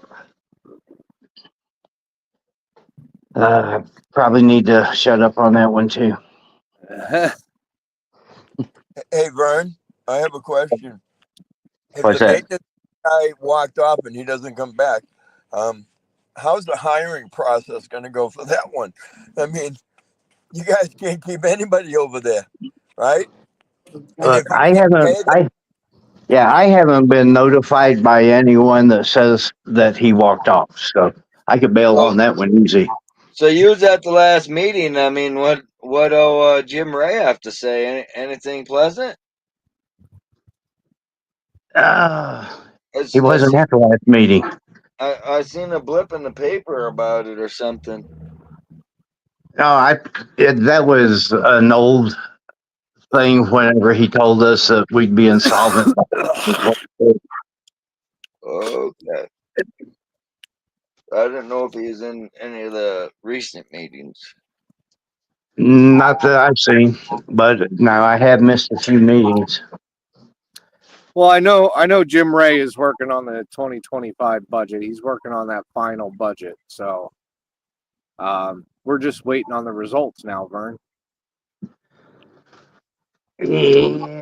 Probably need to shut up on that one too. Hey, Vern, I have a question. If What's the that? maintenance guy walked off and he doesn't come back, how's the hiring process going to go for that one? I mean, you guys can't keep anybody over there, right? And if you I can't haven't. pay them, I haven't been notified by anyone that says that he walked off, so I could bail Oh, on that one easy. so you was at the last meeting. I mean, what Jim Ray have to say? Anything pleasant? He wasn't at the last meeting. I seen a blip in the paper about it or something. No, that was an old thing. Whenever he told us that we'd be insolvent. Okay. I didn't know if he was in any of the recent meetings. Not that I've seen, but now I have missed a few meetings. Well, I know Jim Ray is working on the 2025 budget. He's working on that final budget. So we're just waiting on the results now, Vern. Yeah.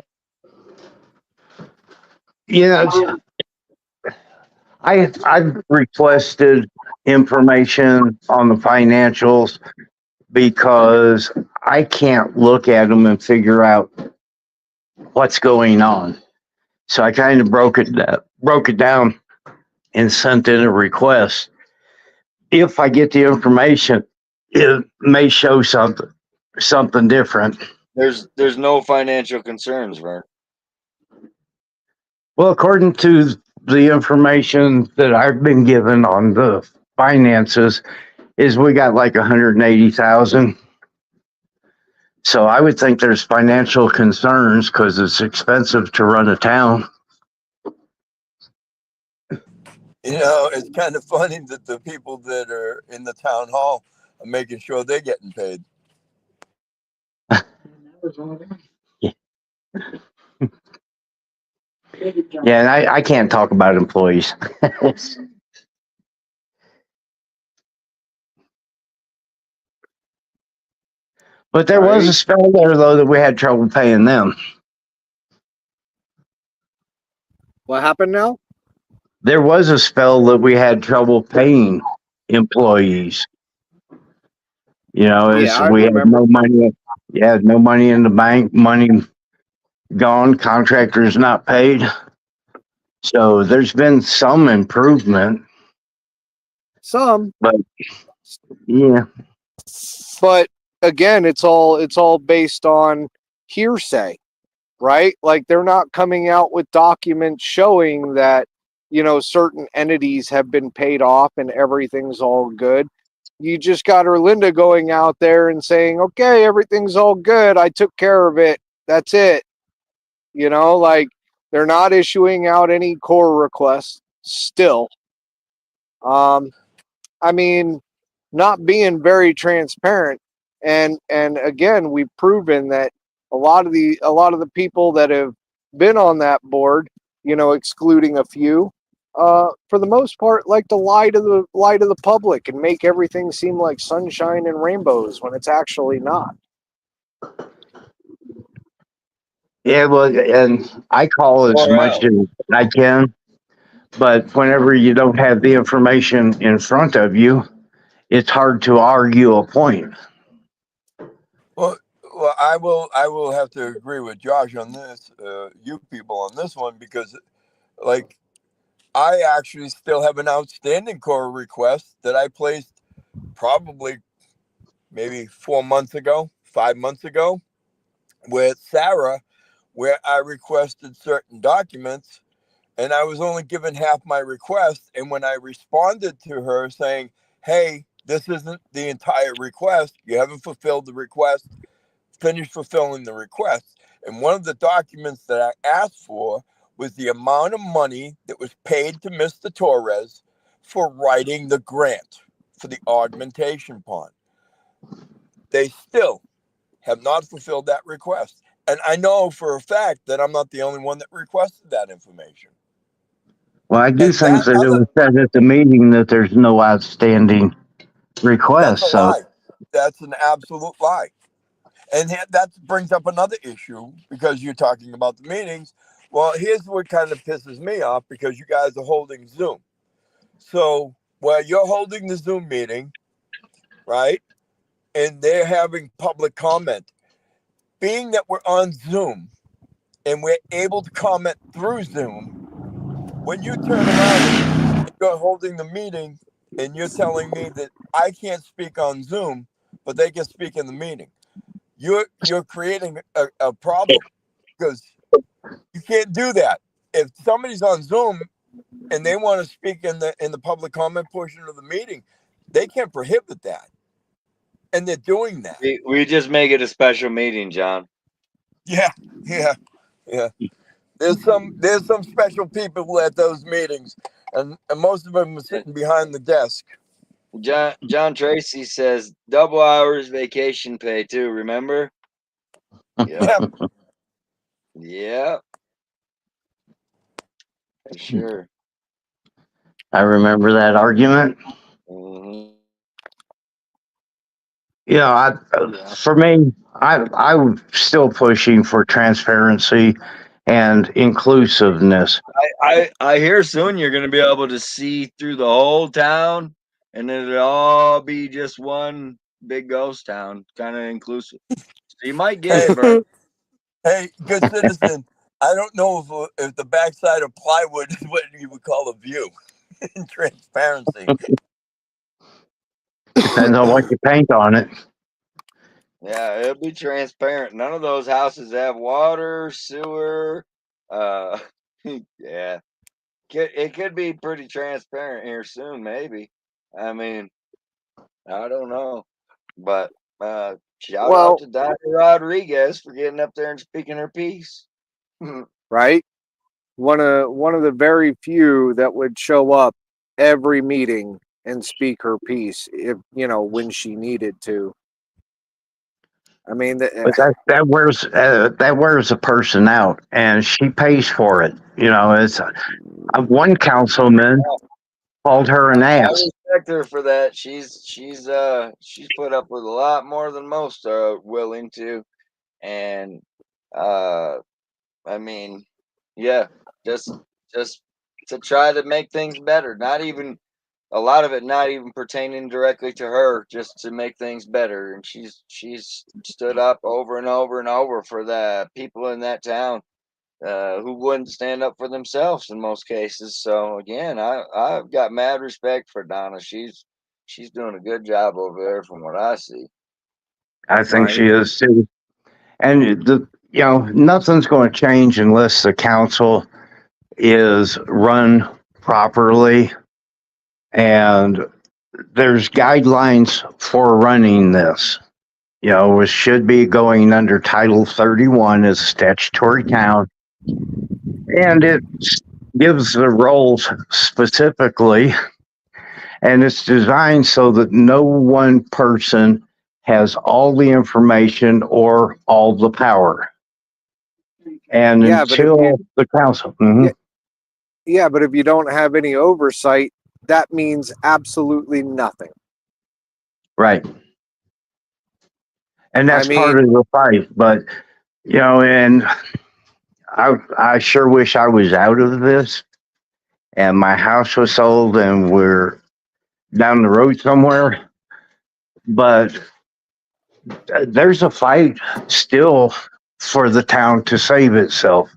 I've requested information on the financials because I can't look at them and figure out what's going on. So I kind of broke it down and sent in a request. If I get the information, it may show something different. There's no financial concerns, Vern. Well, according to the information that I've been given on the finances, is we got like 180,000. So I would think there's financial concerns because it's expensive to run a town. It's kind of funny that the people that are in the town hall are making sure they're getting paid. Yeah, and I can't talk about employees. But there was a Right? spell there, though, that we had trouble paying them. What happened now? There was a spell that we had trouble paying employees. Yeah, I We had remember. no money. Yeah, no money in the bank, money gone, contractors not paid. So there's been some improvement, Some, but yeah, but again, it's all based on hearsay, right? Like they're not coming out with documents showing that, certain entities have been paid off and everything's all good. You just got Erlinda going out there and saying, okay, everything's all good. I took care of it. That's it. Like they're not issuing out any core requests still. Um, I mean, not being very transparent. And again, we've proven that a lot of the people that have been on that board, excluding a few, for the most part, like to lie to the public and make everything seem like sunshine and rainbows when it's actually not. yeah. Well, and I call as Or much else. as I can, but whenever you don't have the information in front of you, it's hard to argue a point. Well, I will have to agree with Josh on this. You people on this one because, like, I actually still have an outstanding core request that I placed probably maybe 4 months ago, 5 months ago, with Sarah, where I requested certain documents and I was only given half my request. And when I responded to her saying, hey, this isn't the entire request, you haven't fulfilled the request, finish fulfilling the request. And one of the documents that I asked for was the amount of money that was paid to Mr. Torres for writing the grant for the augmentation pond. They still have not fulfilled that request. And I know for a fact that I'm not the only one that requested that information. Well, I do And think that that it other, was said at the meeting that there's no outstanding that's a requests. So lie. That's an absolute lie. And that brings up another issue because you're talking about the meetings. Well, here's what kind of pisses me off because you guys are holding Zoom. So while you're holding the Zoom meeting, right, and they're having public comment, being that we're on Zoom and we're able to comment through Zoom, when you turn around and you're holding the meeting and you're telling me that I can't speak on Zoom, but they can speak in the meeting, you're creating a problem because you can't do that. If somebody's on Zoom and they want to speak in the public comment portion of the meeting, they can't prohibit that, and they're doing that. We just make it a special meeting, John. Yeah, yeah, yeah. There's some special people at those meetings, and most of them are sitting behind the desk. John Tracy says double hours vacation pay too. Remember? Yep. Yeah, Yep. For sure. I remember that argument. Hmm. Yeah, for me, I'm still pushing for transparency and inclusiveness. I hear soon you're gonna be able to see through the whole town, and it'll all be just one big ghost town, kind of inclusive. So you might get hey, it, Vern. hey, good citizen. I don't know if the backside of plywood is what you would call a view in transparency. Depends on what you paint on it. Yeah, it'll be transparent. None of those houses have water, sewer. Uh, yeah, it could be pretty transparent here soon, maybe. I mean, I don't know, but shout out Well, to Donna Rodriguez for getting up there and speaking her piece. right? One of the very few that would show up every meeting and speak her piece if when she needed to. I mean, But that wears a person out, and she pays for it. It's one councilman called her an I ass. respect her for that. She's put up with a lot more than most are willing to, and I mean, yeah, just just to try to make things better. Not even a lot of it, not even pertaining directly to her, just to make things better. And she's stood up over and over and over for the people in that town who wouldn't stand up for themselves in most cases. So again, I've got mad respect for Donna. She's doing a good job over there from what I see. I think right? she is too. And nothing's going to change unless the council is run properly, and there's guidelines for running this. It should be going under Title 31 as a statutory town, and it gives the roles specifically, and it's designed so that no one person has all the information or all the power. And Yeah, but if until the council, yeah, yeah, but if you don't have any oversight, that means absolutely nothing. right, and I that's part mean, of the fight. But and I sure wish I was out of this, and my house was sold, and we're down the road somewhere. But there's a fight still for the town to save itself.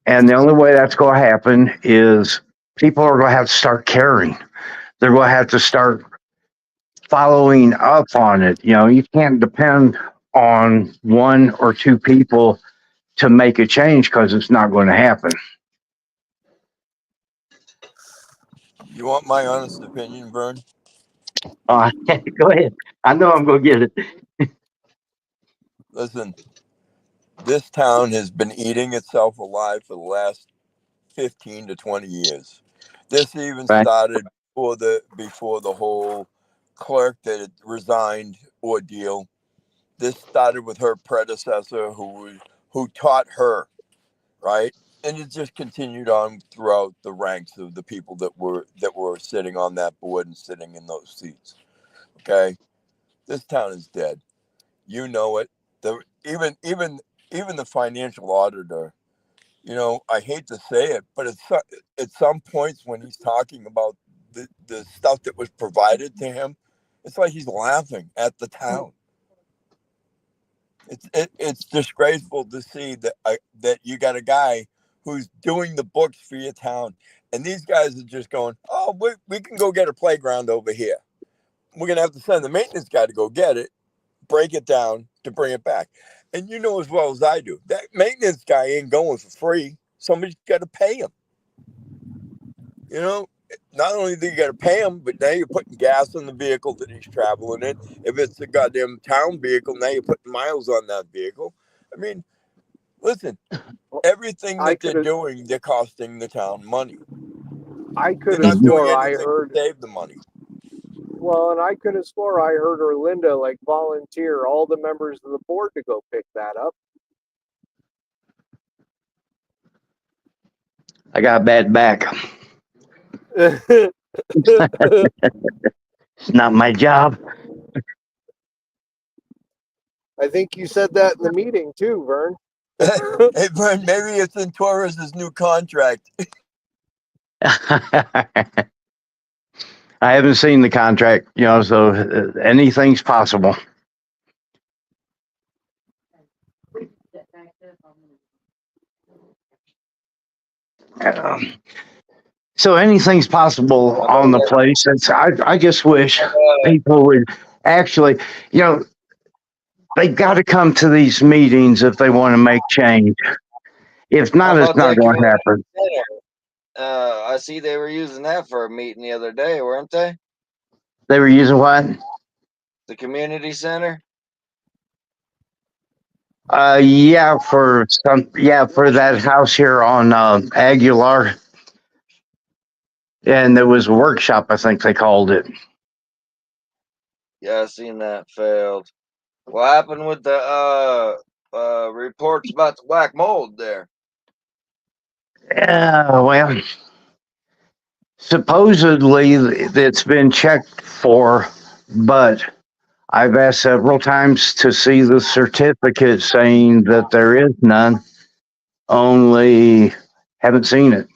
And the only way that's going to happen is people are going to have to start caring. They're going to have to start following up on it. You can't depend on one or two people to make a change because it's not going to happen. You want my honest opinion, Vern? Go ahead. I know I'm going to get it. Listen, this town has been eating itself alive for the last 15 to 20 years. This even Right. started before the whole clerk that had resigned ordeal. This started with her predecessor who taught her, right? And it just continued on throughout the ranks of the people that were sitting on that board and sitting in those seats. Okay? This town is dead. You know it. Even the financial auditor, I hate to say it, but at some points when he's talking about the stuff that was provided to him, it's like he's laughing at the town. It's disgraceful to see that you got a guy who's doing the books for your town, and these guys are just going, oh, we can go get a playground over here. We're gonna have to send the maintenance guy to go get it, break it down to bring it back. And you know as well as I do, that maintenance guy ain't going for free. Somebody's got to pay him. Not only do you got to pay him, but now you're putting gas in the vehicle that he's traveling in. If it's a goddamn town vehicle, now you're putting miles on that vehicle. I mean, listen, everything I that they're could have, doing, they're costing the town money. I They're could have not doing swore I anything to heard. save the money. Well, and I could have swore I heard Erlinda like volunteer all the members of the board to go pick that up. I got a bad back. It's not my job. I think you said that in the meeting too, Vern. Hey, Brian, maybe it's in Torres's new contract. I haven't seen the contract, so anything's possible. So anything's possible on the place. I just wish people would actually, you know, they got to come to these meetings if they want to make change. If How not, it's about not that going to community happen. center? I see they were using that for a meeting the other day, weren't they? They were using what? The community center. Yeah, for that house here on Aguilar, and there was a workshop. I think they called it. Yeah, I seen that failed. What happened with the reports about the black mold there? Yeah, well, supposedly it's been checked for, but I've asked several times to see the certificate saying that there is none. Only haven't seen it.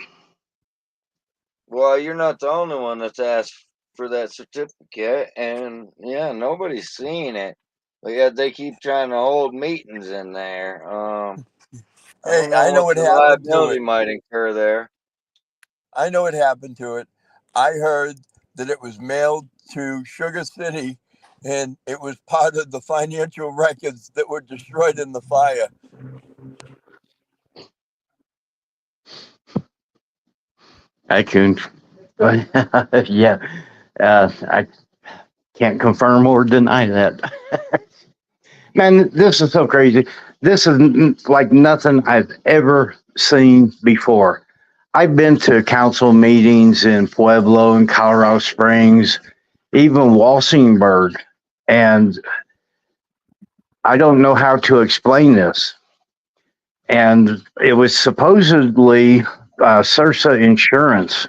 Well, you're not the only one that's asked for that certificate, and yeah, nobody's seen it. But yet they keep trying to hold meetings in there. I Hey, don't know I know what what the happened to liability it. might incur there. I know what happened to it. I heard that it was mailed to Sugar City and it was part of the financial records that were destroyed in the fire. I can, yeah, I can't confirm or deny that. Man, this is so crazy. This is like nothing I've ever seen before. I've been to council meetings in Pueblo and Colorado Springs, even Walsingbird, and I don't know how to explain this. And it was supposedly Sursa Insurance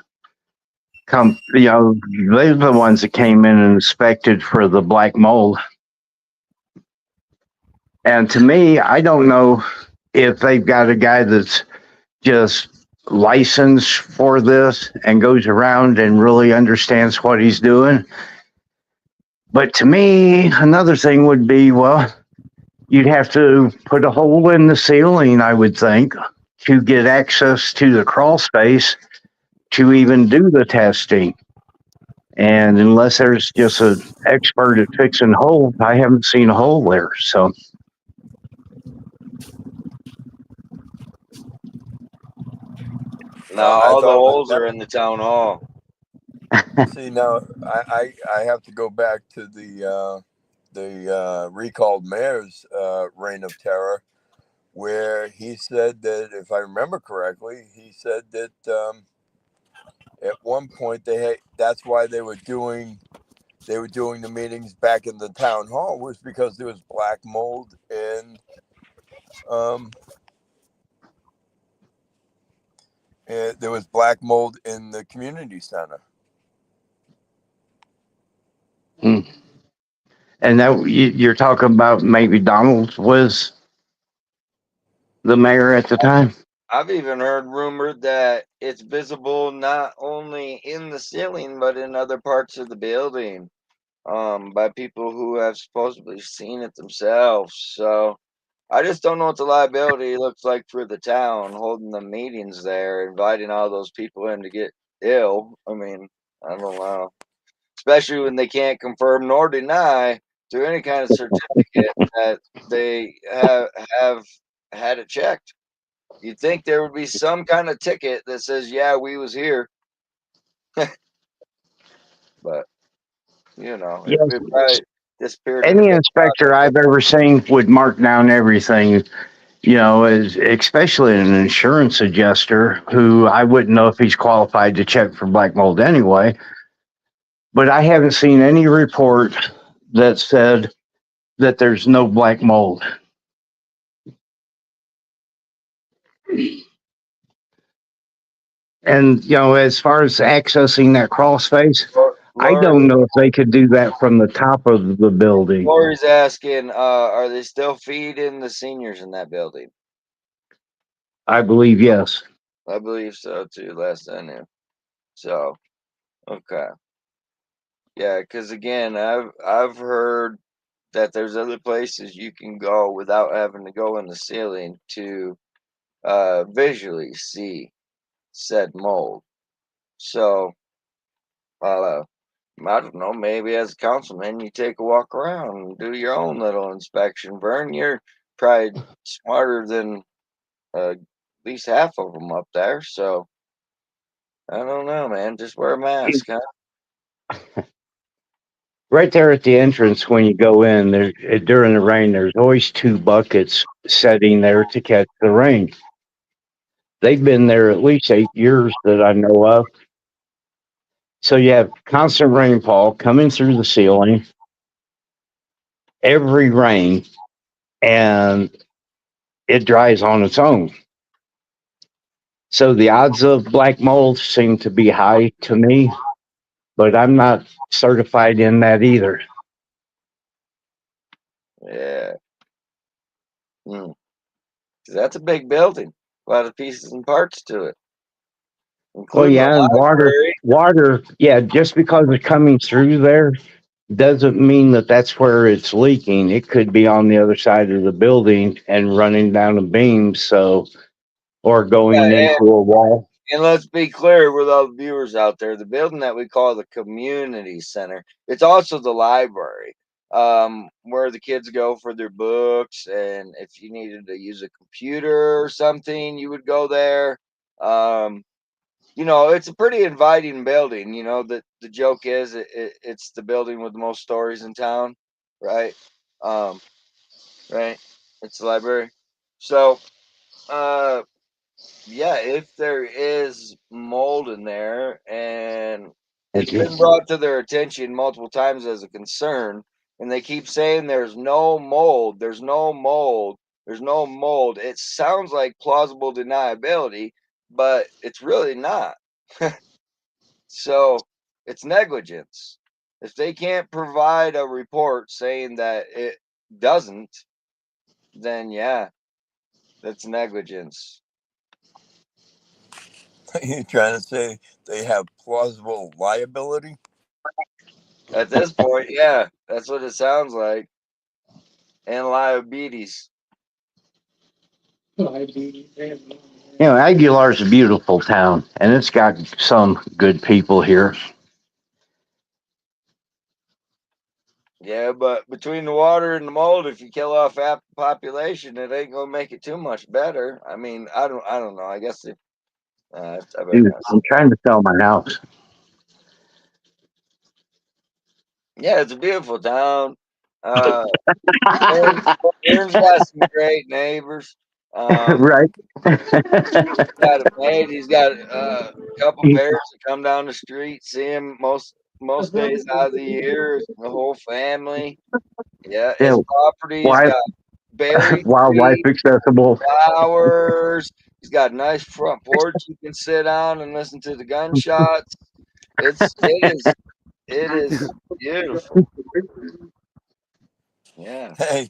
they're the ones that came in and inspected for the black mold. And to me, I don't know if they've got a guy that's just licensed for this and goes around and really understands what he's doing. But to me, another thing would be, well, you'd have to put a hole in the ceiling, I would think, to get access to the crawl space to even do the testing. And unless there's just an expert at fixing holes, I haven't seen a hole there. So Now I all the thought holes that. are in the town hall. See, now I have to go back to the recalled mayor's reign of terror, where he said that, if I remember correctly, he said that at one point that's why they were doing the meetings back in the town hall, was because there was black mold um, and there was black mold in the community center. mm. And that you're talking about maybe Donald was the mayor at the time. I've even heard rumored that it's visible not only in the ceiling but in other parts of the building, by people who have supposedly seen it themselves. So I just don't know what the liability looks like for the town holding the meetings there, inviting all those people in to get ill. I mean, I don't know, especially when they can't confirm nor deny through any kind of certificate that they have had it checked. You'd think there would be some kind of ticket that says, "Yeah, we was here," but Yes, it probably disappeared in a any big inspector I've ever seen would mark down everything. Especially an insurance adjuster who I wouldn't know if he's qualified to check for black mold anyway. But I haven't seen any report that said that there's no black mold. And, as far as accessing that crawl space, I Lori, don't know if they could do that from the top of the building. Lori's asking, are they still feeding the seniors in that building? I believe yes. I believe so too. Last I knew. So okay, yeah. Because again, I've heard that there's other places you can go without having to go in the ceiling to visually see said mold. So uh, I don't know, maybe as a councilman, you take a walk around and do your own little inspection. Vern, you're probably smarter than at least half of them up there. So I don't know, man. Just wear a mask, huh? Right there at the entrance when you go in, there during the rain, there's always two buckets sitting there to catch the rain. They've been there at least 8 years that I know of. So you have constant rainfall coming through the ceiling every rain, and it dries on its own. So the odds of black mold seem to be high to me, but I'm not certified in that either. Yeah. 'Cause that's a big building. A lot of pieces and parts to it, Well, including the yeah, and library. water, yeah, just because it's coming through there doesn't mean that that's where it's leaking. It could be on the other side of the building and running down the beams, so or going Yeah, into a wall. and let's be clear with all the viewers out there, the building that we call the community center, it's also the library, where the kids go for their books. And if you needed to use a computer or something, you would go there. Um, it's a pretty inviting building. The joke is it's the building with the most stories in town, right? Um, right? It's the library. So, uh, yeah, if there is mold in there, and it's been brought to their attention multiple times as a concern, and they keep saying there's no mold, there's no mold, there's no mold. It sounds like plausible deniability, but it's really not. So it's negligence. If they can't provide a report saying that it doesn't, then yeah, that's negligence. Are you trying to say they have plausible liability? At this point, yeah, that's what it sounds like. And liabilities. Aguilar is a beautiful town, and it's got some good people here. Yeah, but between the water and the mold, if you kill off half the population, it ain't gonna make it too much better. I mean, I don't know. I guess I better Dude, not I'm say. trying to sell my house. Yeah, it's a beautiful town. Uh, Vern, Vern's got some great neighbors. Right? Got a maid. He's got a couple bears that come down the street, see him most days out of the year. The whole family. Yeah, Yeah, his property's wife, got berry wildlife trees, accessible. flowers. He's got a nice front porch you can sit on and listen to the gunshots. It is beautiful. Yeah. Hey,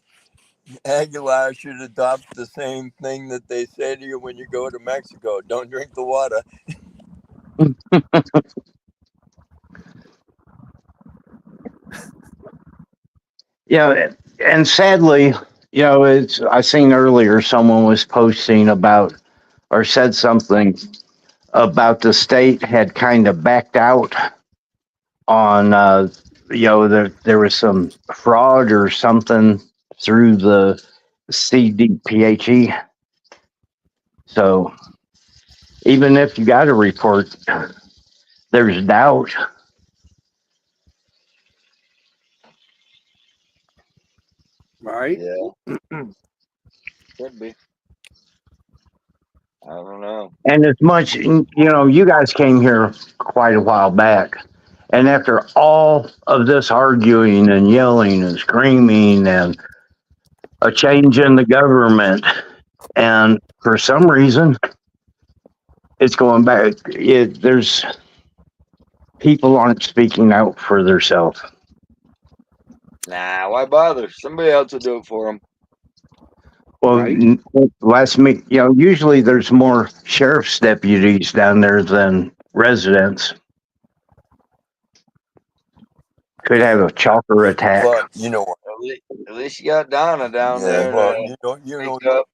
Aguilar should adopt the same thing that they say to you when you go to Mexico. Don't drink the water. Yeah, and sadly, it's I seen earlier someone was posting about or said something about the state had kind of backed out on there was some fraud or something through the CDPHE. So even if you got a report, there's doubt. Right? Yeah. Could be. I don't know. And as much, you guys came here quite a while back. And after all of this arguing and yelling and screaming and a change in the government, and for some reason, it's going back. There's people aren't speaking out for themselves. Nah, why bother? Somebody else will do it for them. Well, Right? last me, usually there's more sheriff's deputies down there than residents. Could have a chopper attack. But you know what? At least you got Donna down Yeah, there well, to you know, speak up.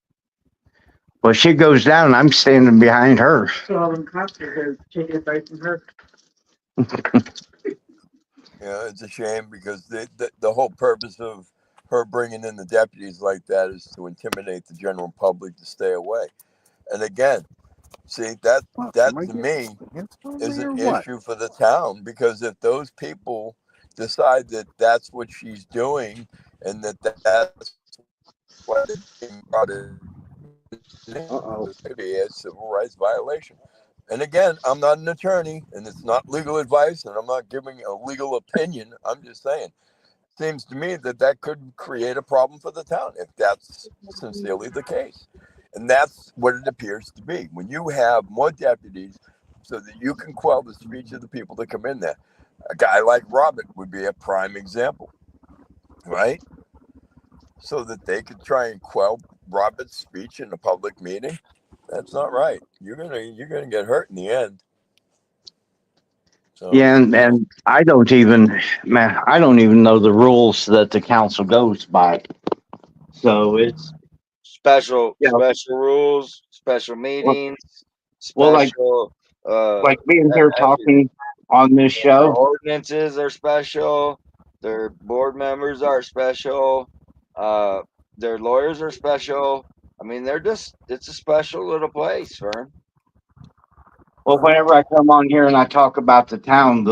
Well, she goes down, I'm standing behind her. it's a shame because the whole purpose of her bringing in the deputies like that is to intimidate the general public to stay away. And again, see Fuck, that am I to getting me pants on is me an or what? issue for the town, because if those people decide that that's what she's doing and that that's why they're being brought in, Uh-oh. it's going to be a civil rights violation. And again, I'm not an attorney and it's not legal advice and I'm not giving a legal opinion. I'm just saying, seems to me that that could create a problem for the town if that's sincerely the case. And that's what it appears to be. When you have more deputies so that you can quell the speech of the people that come in there, a guy like Robert would be a prime example, right? So that they could try and quell Robert's speech in a public meeting. That's not right. You're gonna get hurt in the end. So Yeah, and I don't even know the rules that the council goes by. So it's, you know, Special rules, special well, meetings, well, special like being here everything. talking on this Their show. ordinances are special. Their board members are special. Uh, their lawyers are special. I mean, it's a special little place, Vern. Well, whenever I come on here and I talk about the town,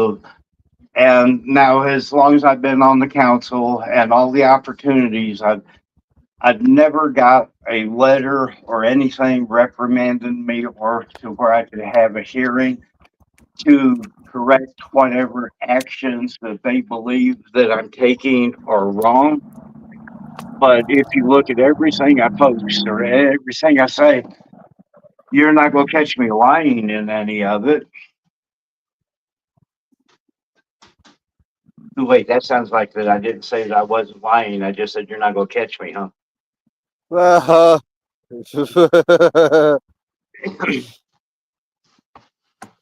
and now as long as I've been on the council and all the opportunities, I've never got a letter or anything reprimanding me or to where I could have a hearing to correct whatever actions that they believe that I'm taking are wrong. But if you look at everything I post or everything I say, you're not going to catch me lying in any of it. Wait, that sounds like that I didn't say that I wasn't lying. I just said you're not going to catch me, huh? Uh,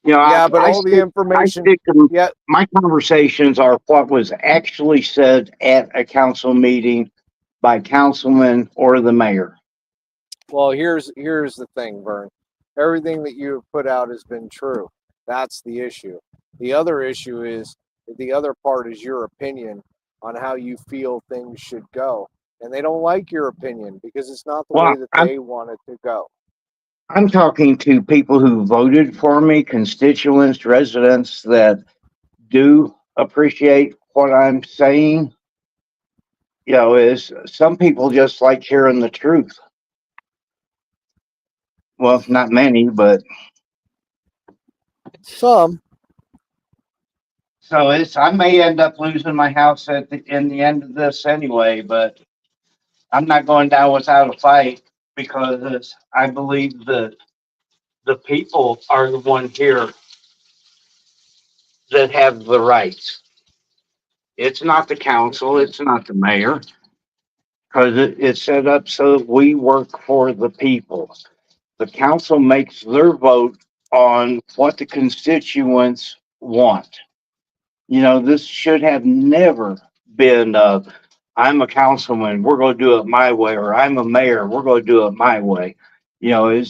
You know, yeah, but all the I information. stick to Yeah, my conversations are what was actually said at a council meeting by councilman or the mayor. well, here's the thing, Vern. Everything that you have put out has been true. That's the issue. The other issue is the other part is your opinion on how you feel things should go. And they don't like your opinion because it's not the Well, way that they want it to go. I'm talking to people who voted for me, constituents, residents that do appreciate what I'm saying. You know, is some people just like hearing the truth. Well, not many, but Some. so I may end up losing my house in the end of this anyway, but I'm not going down without a fight because I believe that the people are the one here that have the rights. It's not the council, it's not the mayor, because it's set up so that we work for the people. The council makes their vote on what the constituents want. You know, this should have never been, I'm a councilman, we're going to do it my way, or I'm a mayor, we're going to do it my way. You know,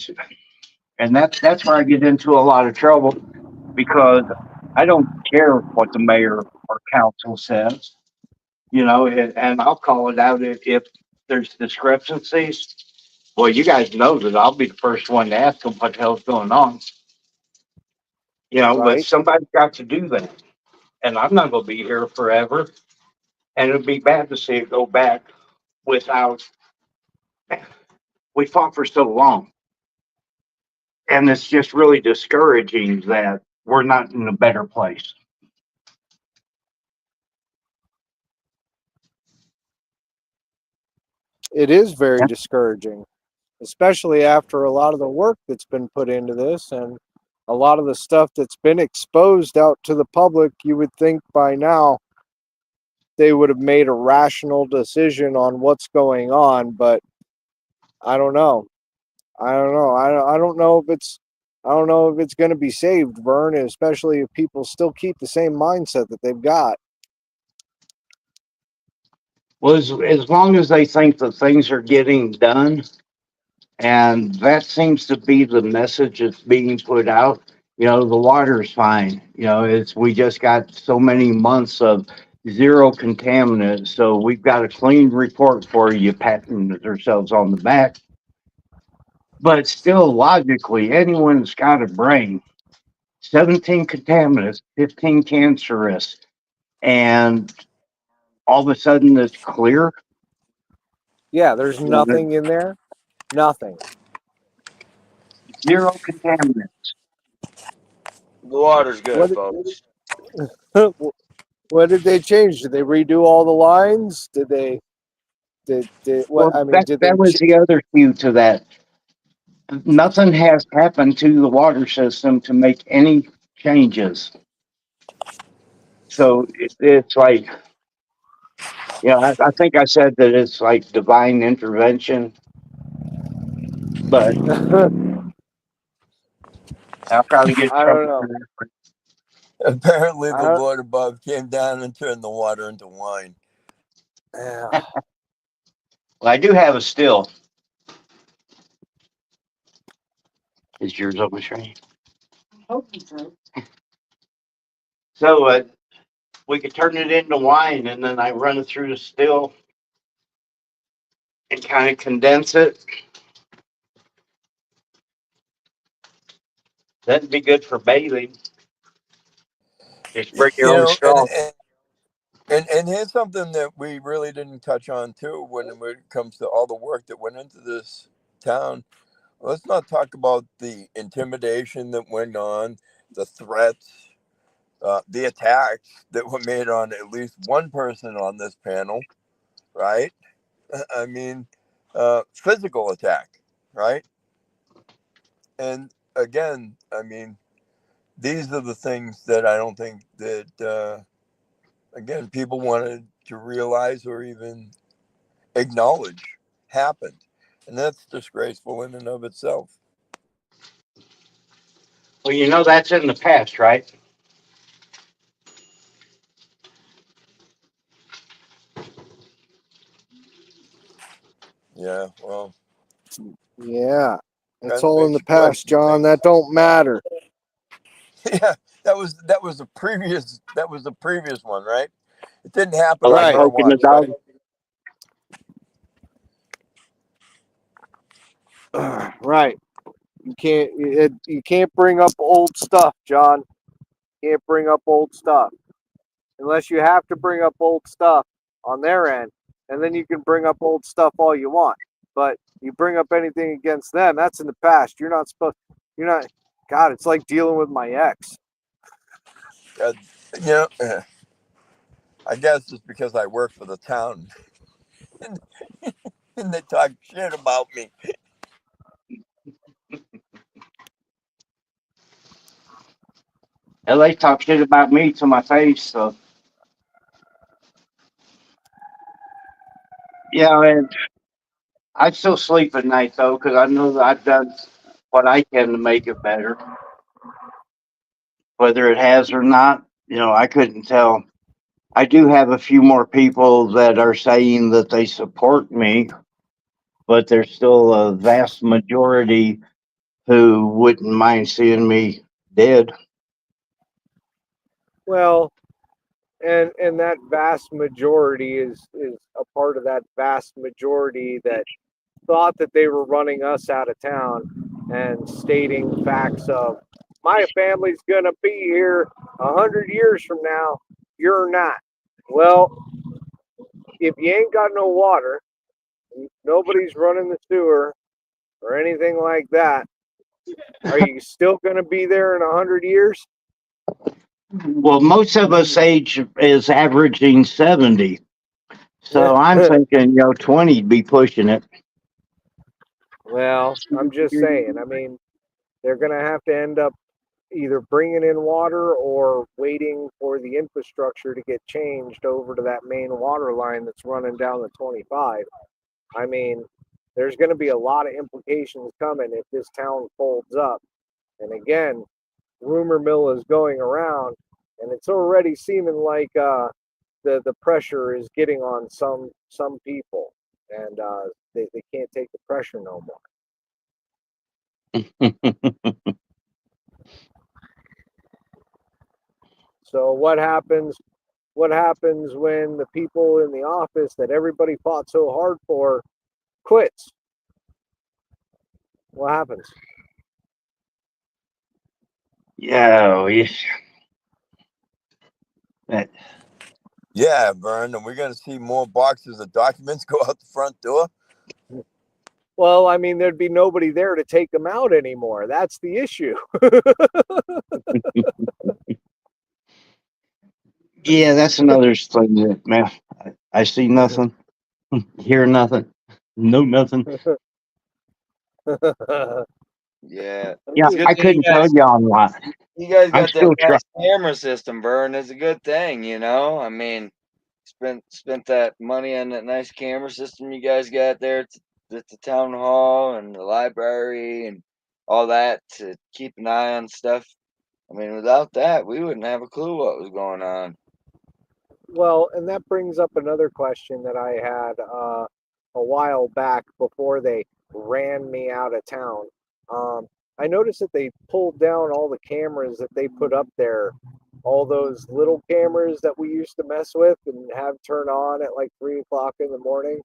and that's where I get into a lot of trouble because I don't care what the mayor or council says. You know, and I'll call it out if there's discrepancies. Well, you guys know that I'll be the first one to ask them what the hell's going on. You know, but Right? somebody's got to do that, and I'm not going to be here forever. And it'd be bad to see it go back without. We fought for so long, and it's just really discouraging that we're not in a better place. It is very Yeah. discouraging, especially after a lot of the work that's been put into this and a lot of the stuff that's been exposed out to the public. You would think by now they would have made a rational decision on what's going on, but I don't know. I don't know if it's going to be saved, Vern, especially if people still keep the same mindset that they've got. Well, as long as they think that things are getting done, and that seems to be the message that's being put out. The water's fine. It's we just got so many months of zero contaminants, so we've got a clean report for you, patting ourselves on the back. But still, logically, anyone's got a brain. 17 contaminants, 15 cancerous, and all of a sudden it's clear. Yeah, there's There's nothing in there. Nothing. zero contaminants. The water's good, What folks. what did they change? Did they redo all the lines? Did they did what Well, I mean, that did they that was the other cue to that. Nothing has happened to the water system to make any changes. So it's like, I think I said that it's like divine intervention, but I'll probably get in I don't trouble know. for that. Apparently, the I don't, Lord above came down and turned the water into wine. yeah. Well, I do have a still. Is yours on the train? So we could turn it into wine, and then I run it through the still and kind of condense it. That'd be good for bathing. Just bring your You own know, and straw. and here's something that we really didn't touch on too when it comes to all the work that went into this town. Let's not talk about the intimidation that went on, the threats, the attacks that were made on at least one person on this panel, right? I mean, physical attack, right? And again, I mean, these are the things that I don't think that, again, people wanted to realize or even acknowledge happened. And that's disgraceful in and of itself. Well, that's in the past, right? Yeah, well, Yeah. It's kind of all in makes the you past, question John. That things. don't matter. Yeah, that was the previous one, right? It didn't happen I on like Right. your poking the watch, dog. buddy. Right. You can't bring up old stuff, John. You can't bring up old stuff unless you have to bring up old stuff on their end, and then you can bring up old stuff all you want. But you bring up anything against them, that's in the past. You're not supposed. You're not. God, it's like dealing with my ex. Uh, you know, I guess it's because I work for the town and, and they talk shit about me. And they talk shit about me to my face. So yeah, and I still sleep at night though, because I know that I've done what I can to make it better. Whether it has or not, I couldn't tell. I do have a few more people that are saying that they support me, but there's still a vast majority who wouldn't mind seeing me dead. Well, and that vast majority is a part of that vast majority that thought that they were running us out of town and stating facts of my family's gonna be here 100 years from now. You're not. Well, if you ain't got no water, nobody's running the sewer or anything like that, are you still gonna be there in 100 years? Well, most of us age is averaging 70. So I'm thinking, 20'd be pushing it. Well, I'm just saying. I mean, they're gonna have to end up either bringing in water or waiting for the infrastructure to get changed over to that main water line that's running down the 25. I mean, there's going to be a lot of implications coming if this town folds up. And again, rumor mill is going around, and it's already seeming like the pressure is getting on some people, and they can't take the pressure no more. So what happens? What happens when the people in the office that everybody fought so hard for quits? What happens? Yeah, that, Yeah, Vern, and we're going to see more boxes of documents go out the front door. Well, I mean, there'd be nobody there to take them out anymore. That's the issue. yeah, that's another thing that, man, I see nothing, hear nothing, know nothing. Yeah. I'm Yeah, It's a just, good I thing couldn't tell you on why. you guys I'm got that still trying. nice camera system, Vern. It's a good thing, you know? I mean, spent that money on that nice camera system you guys got there at the town hall and the library and all that to keep an eye on stuff. I mean, without that, we wouldn't have a clue what was going on. well, and that brings up another question that I had a while back before they ran me out of town. Um, I noticed that they pulled down all the cameras that they put up there, all those little cameras that we used to mess with and have turn on at like 3 o'clock in the morning.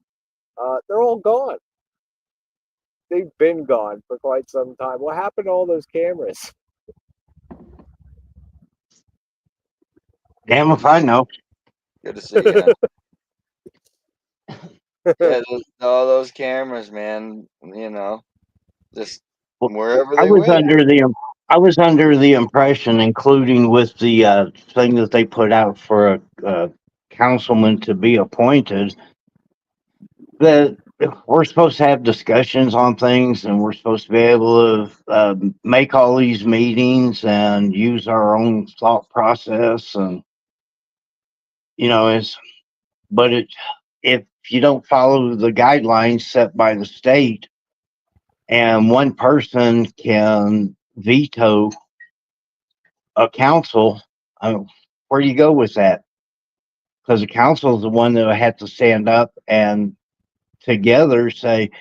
They're all gone. They've been gone for quite some time. What happened to all those cameras? Damn if I know. Good to see you. Yeah, all those cameras, man. You know, just Well, wherever I they was went. under the I was under the impression, including with the thing that they put out for a councilman to be appointed, that we're supposed to have discussions on things, and we're supposed to be able to make all these meetings and use our own thought process, and it's but it if you don't follow the guidelines set by the state, and one person can veto a council, where do you go with that? Because the council is the one that had to stand up and together say,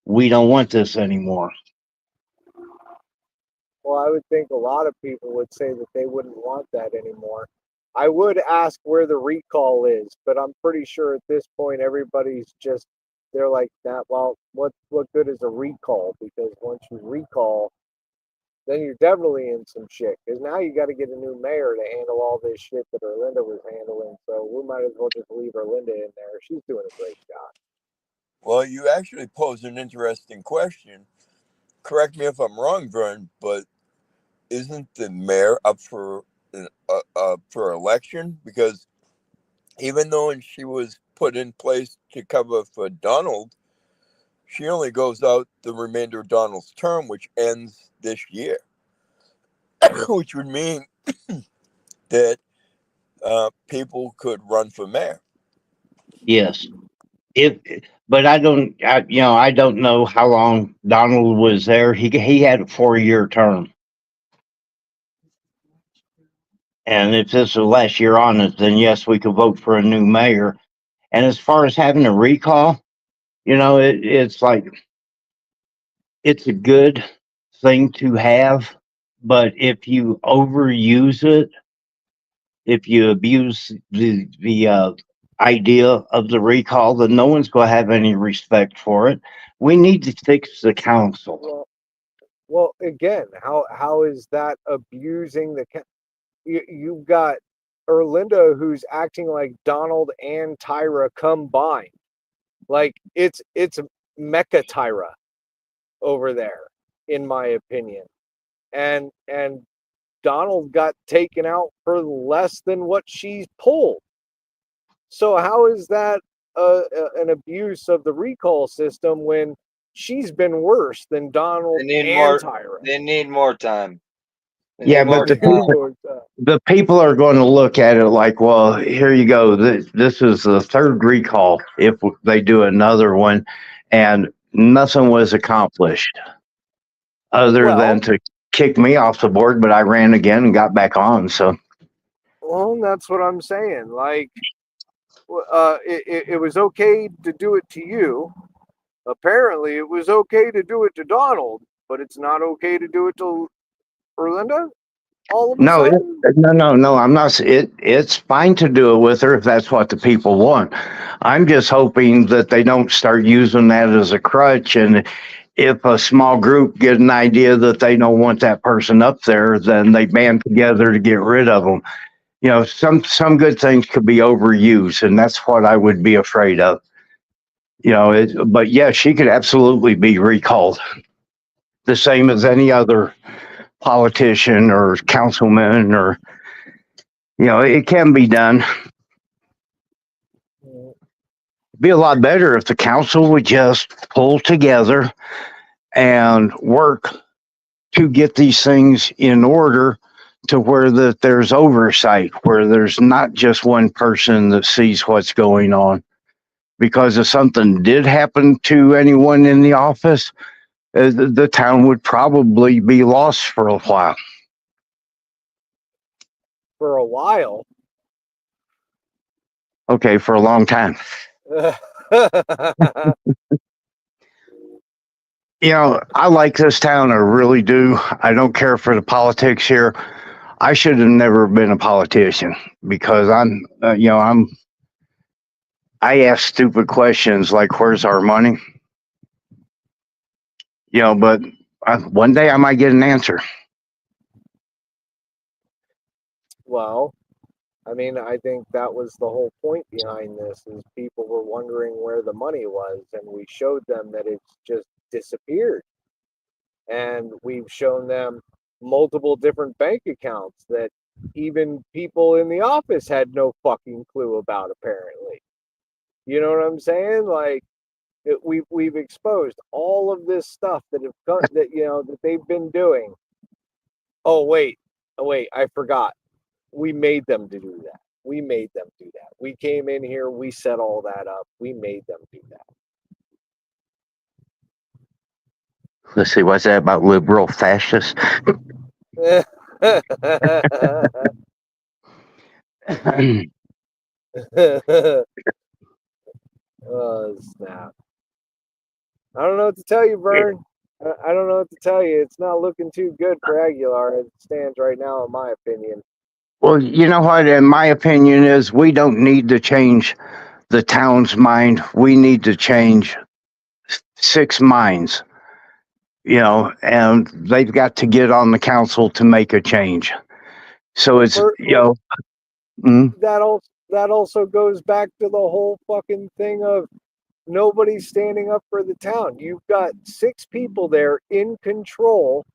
we don't want this anymore. Well, I would think a lot of people would say that they wouldn't want that anymore. I would ask where the recall is, but I'm pretty sure at this point everybody's just they're like that. Well, what good is a recall? Because once you recall, then you're definitely in some shit. Because now you got to get a new mayor to handle all this shit that Erlinda was handling. So we might as well just leave Erlinda in there. She's doing a great job. Well, you actually posed an interesting question. Correct me if I'm wrong, Vern, but isn't the mayor up for election? Because even though she was put in place to cover for Donald, she only goes out the remainder of Donald's term, which ends this year, which would mean that people could run for mayor. Yes. If but I don't know how long Donald was there. He had a 4-year term. And if this is the last year on it, then yes, we could vote for a new mayor. And as far as having a recall, it's like it's a good thing to have, but if you overuse it, if you abuse the idea of the recall, then no one's going to have any respect for it. We need to fix the council. Well, again, how is that abusing the? You've got Erlinda who's acting like Donald and Tyra combined. Like it's Mecha Tyra over there, in my opinion. And Donald got taken out for less than what she's pulled. So how is that an abuse of the recall system when she's been worse than Donald They need and more. Tyra? They need more time. They Yeah, need but more They time. need more time. the people are going to look at it like, well, here you go. This is the third recall if they do another one, and nothing was accomplished other than Well, to kick me off the board. But I ran again and got back on. So that's what I'm saying. Like, it was okay to do it to you. Apparently, it was okay to do it to Donald, but it's not okay to do it to Erlinda. all of a No, sudden? no. I'm not. It's fine to do it with her if that's what the people want. I'm just hoping that they don't start using that as a crutch. And if a small group get an idea that they don't want that person up there, then they band together to get rid of them. Some good things could be overused, and that's what I would be afraid of. But yeah, she could absolutely be recalled, the same as any other politician or councilman, or it can be done. Mm, It'd be a lot better if the council would just pull together and work to get these things in order, to where that there's oversight, where there's not just one person that sees what's going on. Because if something did happen to anyone in the office, the town would probably be lost for a while. for a while. Okay, for a long time. I like this town. I really do. I don't care for the politics here. I should have never been a politician because I ask stupid questions like, "Where's our money?" But one day I might get an answer. Well, I mean, I think that was the whole point behind this is people were wondering where the money was, and we showed them that it's just disappeared. And we've shown them multiple different bank accounts that even people in the office had no fucking clue about, apparently. You know what I'm saying? Like, we've exposed all of this stuff that that they've been doing. Oh wait, I forgot. We made them to do that. We made them do that. We came in here, we set all that up. We made them do Let's see, what's that about liberal fascists? that. Oh, snap. I don't know what to tell you, Vern. I don't know what to tell you. It's not looking too good for Aguilar as it stands right now, in my opinion. Well, you know what? In my opinion, is we don't need to change the town's mind. We need to change six minds. And they've got to get on the council to make a change. So it's mm, That also goes back to the whole fucking thing of nobody's standing up for the town. You've got six people there in control,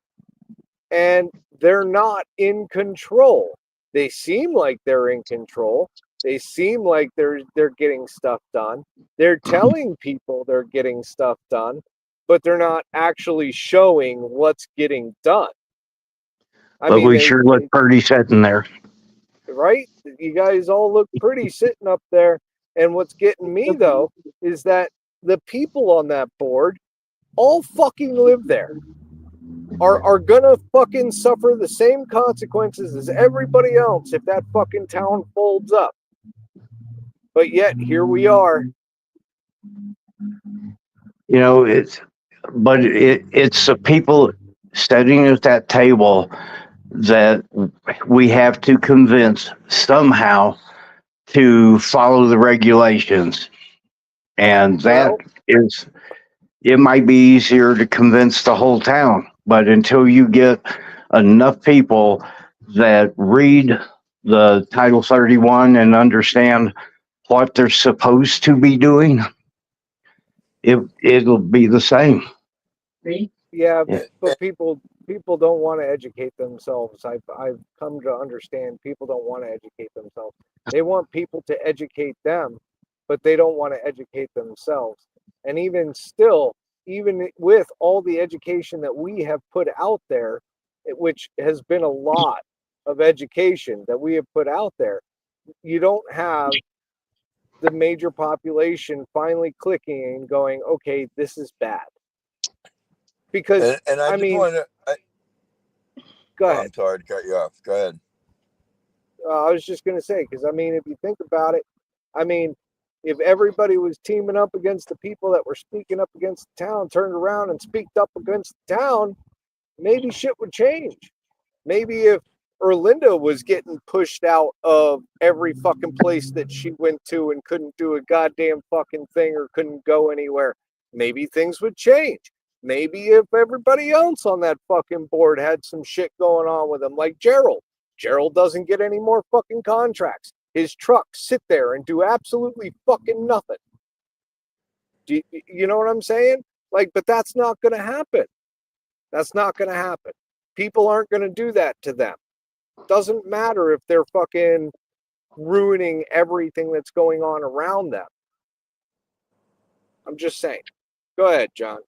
and they're not in control. They seem like they're in control. They seem like they're getting stuff done. They're telling people they're getting stuff done, but they're not actually showing what's getting done. I but mean, we sure look pretty sitting there. right? You guys all look pretty sitting up there. And what's getting me though is that the people on that board all fucking live there. Are gonna fucking suffer the same consequences as everybody else if that fucking town folds up. But yet here we are. It's the people sitting at that table that we have to convince somehow to follow the regulations. And that Well, is, it might be easier to convince the whole town, but until you get enough people that read the Title 31 and understand what they're supposed to be doing, it'll be the same. yeah, Yeah. but people don't want to educate themselves. I've come to understand people don't want to educate themselves. They want people to educate them, but they don't want to educate themselves. And even still, even with all the education that we have put out there, which has been a lot of education that we have put out there, you don't have the major population finally clicking and going, okay, this is bad. Because And I I just mean, want to. go Oh, ahead. I'm sorry to cut you off. Go ahead. I was just going to say, because I mean, if you think about it, I mean, if everybody was teaming up against the people that were speaking up against the town, turned around and speaked up against the town, maybe shit would change. Maybe if Erlinda was getting pushed out of every fucking place that she went to and couldn't do a goddamn fucking thing or couldn't go anywhere. Maybe things would change. Maybe if everybody else on that fucking board had some shit going on with them, like Gerald. Gerald doesn't get any more fucking contracts. His trucks sit there and do absolutely fucking nothing. Do you know what I'm saying? Like, but that's not going to happen. That's not going to happen. People aren't going to do that to them. Doesn't matter if they're fucking ruining everything that's going on around them. I'm just saying. Go ahead, John.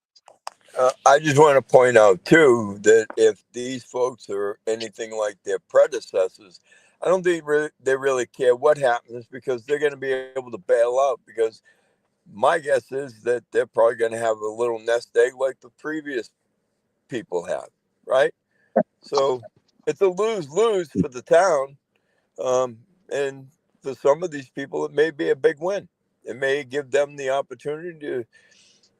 I just want to point out too that if these folks are anything like their predecessors, I don't think they really care what happens because they're going to be able to bail out. Because my guess is that they're probably going to have a little nest egg like the previous people had, right? So it's a lose-lose for the town, and for some of these people, it may be a big win. It may give them the opportunity to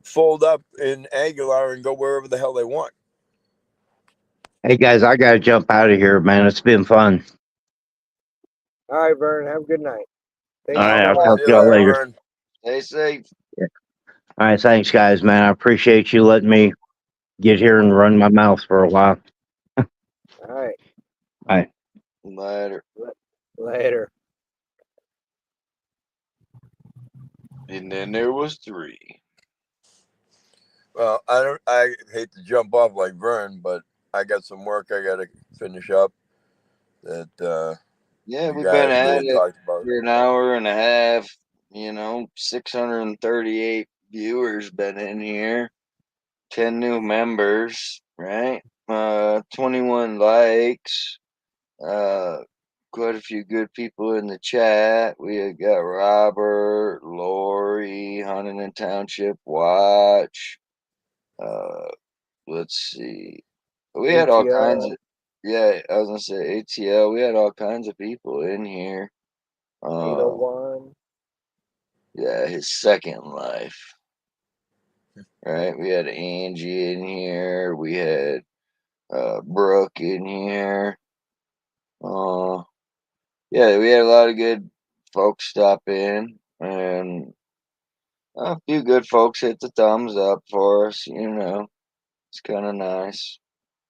fold up in Aguilar and go wherever the hell they want. Hey guys, I gotta jump out of here, man. It's been fun. All right, Vern. Have a good night. Thanks All for right, I'll coming talk on. See to you y'all later, later. Vern. Stay safe. All right, thanks, guys, man. I appreciate you letting me get here and run my mouth for a while. All right. Bye. Later. Later. And then there was 3. Well, I hate to jump off like Vern, but I got some work I got to finish up that Yeah, you we've been guys at really it talked about. for an hour and a half. 638 viewers been in here. 10 new members, right? 21 likes. Quite a few good people in the chat. We got Robert, Lori, Huntington Township Watch. Let's see. We had all kinds ATL. of, yeah, I was gonna say ATL. We had all kinds of people in here. 801. Yeah, his second life, right? We had Angie in here. We had Brooke in here. Yeah, we had a lot of good folks stop in, and a few good folks hit the thumbs up for us. It's kind of nice.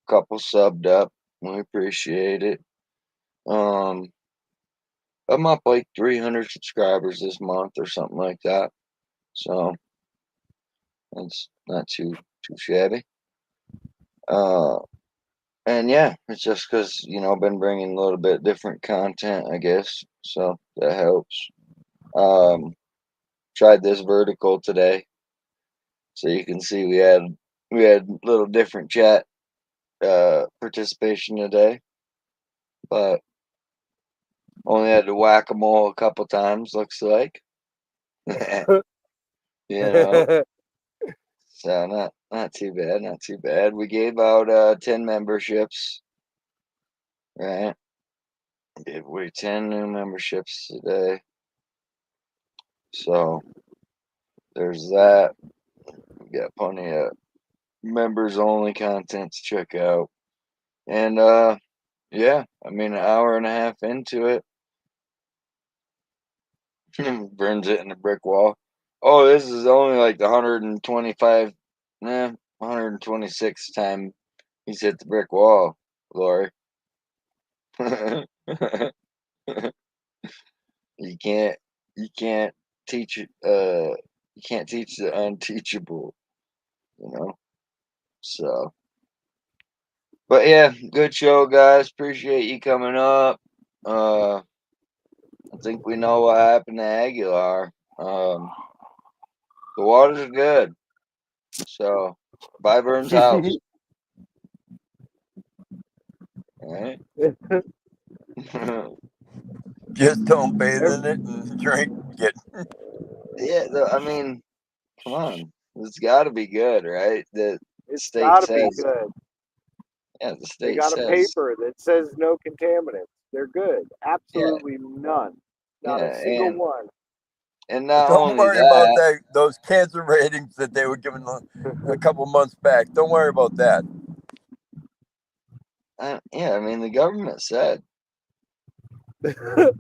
Couple subbed up. We appreciate it. Um, I'm up like 300 subscribers this month or something like that. So it's not too shabby. And yeah, it's just because been bringing a little bit different content, I guess. So that helps. Tried this vertical today, so you can see we had a little different chat participation today, but only had to whack 'em all a couple times. Looks like, you know. So not too bad, not too bad. We gave out 10 memberships, right? Gave away 10 new memberships today. So there's that. We got plenty of members only content to check out. And yeah, I mean an hour and a half into it. Burns it in the brick wall. Oh, this is only like the 125 126th time he's hit the brick wall, Lori. You can't you can't teach you can't teach the unteachable, you know. So but yeah, good show guys. Appreciate you coming up. I think we know what happened to Aguilar. The water's good. So buy Vern's house. Alright. Just don't bathe in it and drink it. Yeah, I mean, come on. It's gotta be good, right? The It's state got to be says good. yeah, the They state got a says paper that says no contaminants. They're good. yeah, Absolutely none. Not a yeah, single one. and not Don't only worry about that, that. Those cancer ratings that they were giving a couple months back. Don't worry about that. Yeah, I mean, the government said. The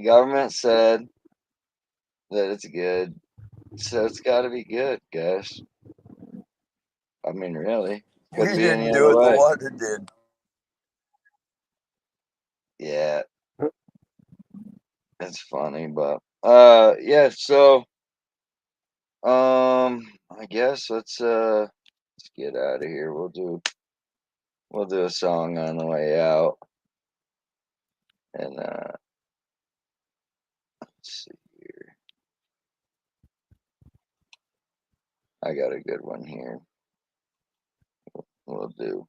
government said that it's good. So it's got to be good, guys. I mean, really. We Couldn't be any didn't do other it. The way. water did. Yeah. It's funny, but yeah, so I guess let's get out of here. We'll do a song on the way out. And let's see here. I got a good one here. We'll do.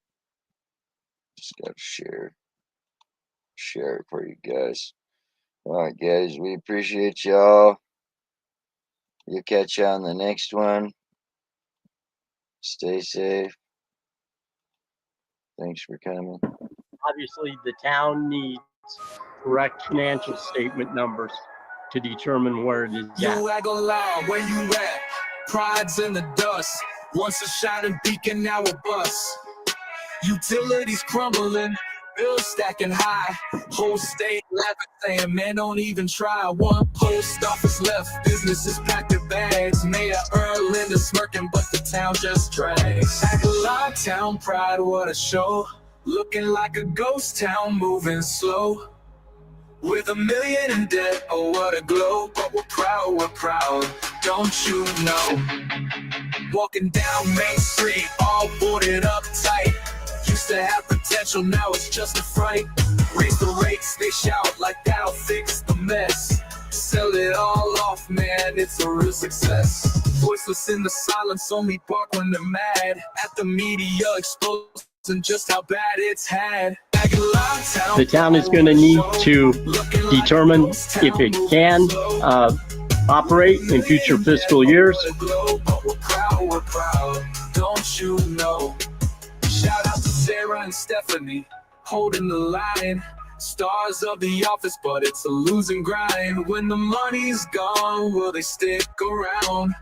Just gotta share it for you guys. All right, guys, we appreciate y'all. We'll catch you on the next one. Stay safe. Thanks for coming. Obviously, the town needs correct financial statement numbers to determine where it is at. Yo, Aguilar, where you at? Pride's in the dust. Once a shining beacon, now a bus. Utilities crumbling, bills stacking high. Whole state laughing, saying, man, don't even try. One post office left, businesses packed their bags. Mayor Earl Linda smirking, but the town just drags. Aguilar town pride, what a show. Looking like a ghost town, moving slow. With $1 million in debt, oh what a glow. But we're proud, don't you know? Walking down Main Street, all boarded up tight. Used to have potential, now it's just a fright. Raise the rates, they shout like that'll fix the mess. Sell it all off, man, it's a real success. Voiceless in the silence, only bark when they're mad. At the media exposing just how bad it's had. The town is going to need to determine if it can operate in future fiscal years. We're proud, don't you know? Shout out to Sarah and Stephanie, holding the line. Stars of the office, but it's a losing grind. When the money's gone, will they stick around?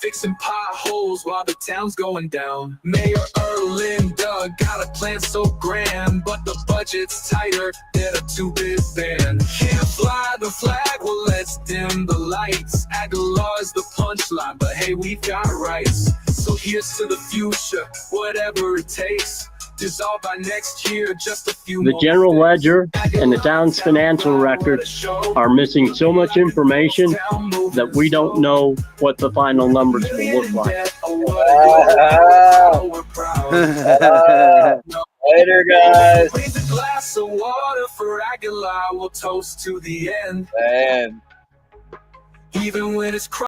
Fixing potholes while the town's going down. Mayor Erlinda got a plan so grand, but the budget's tighter than a two-bit band. Can't fly the flag, well let's dim the lights. Aguilar's the punchline, but hey, we've got rights. So here's to the future, whatever it takes. Dissolve by next year, just a few The more general days. ledger and the town's financial records are missing so much information that we don't know what the final numbers will look like. Later, guys. Raise a glass of water for Aguilar, we'll toast to the end. Man. Even when it's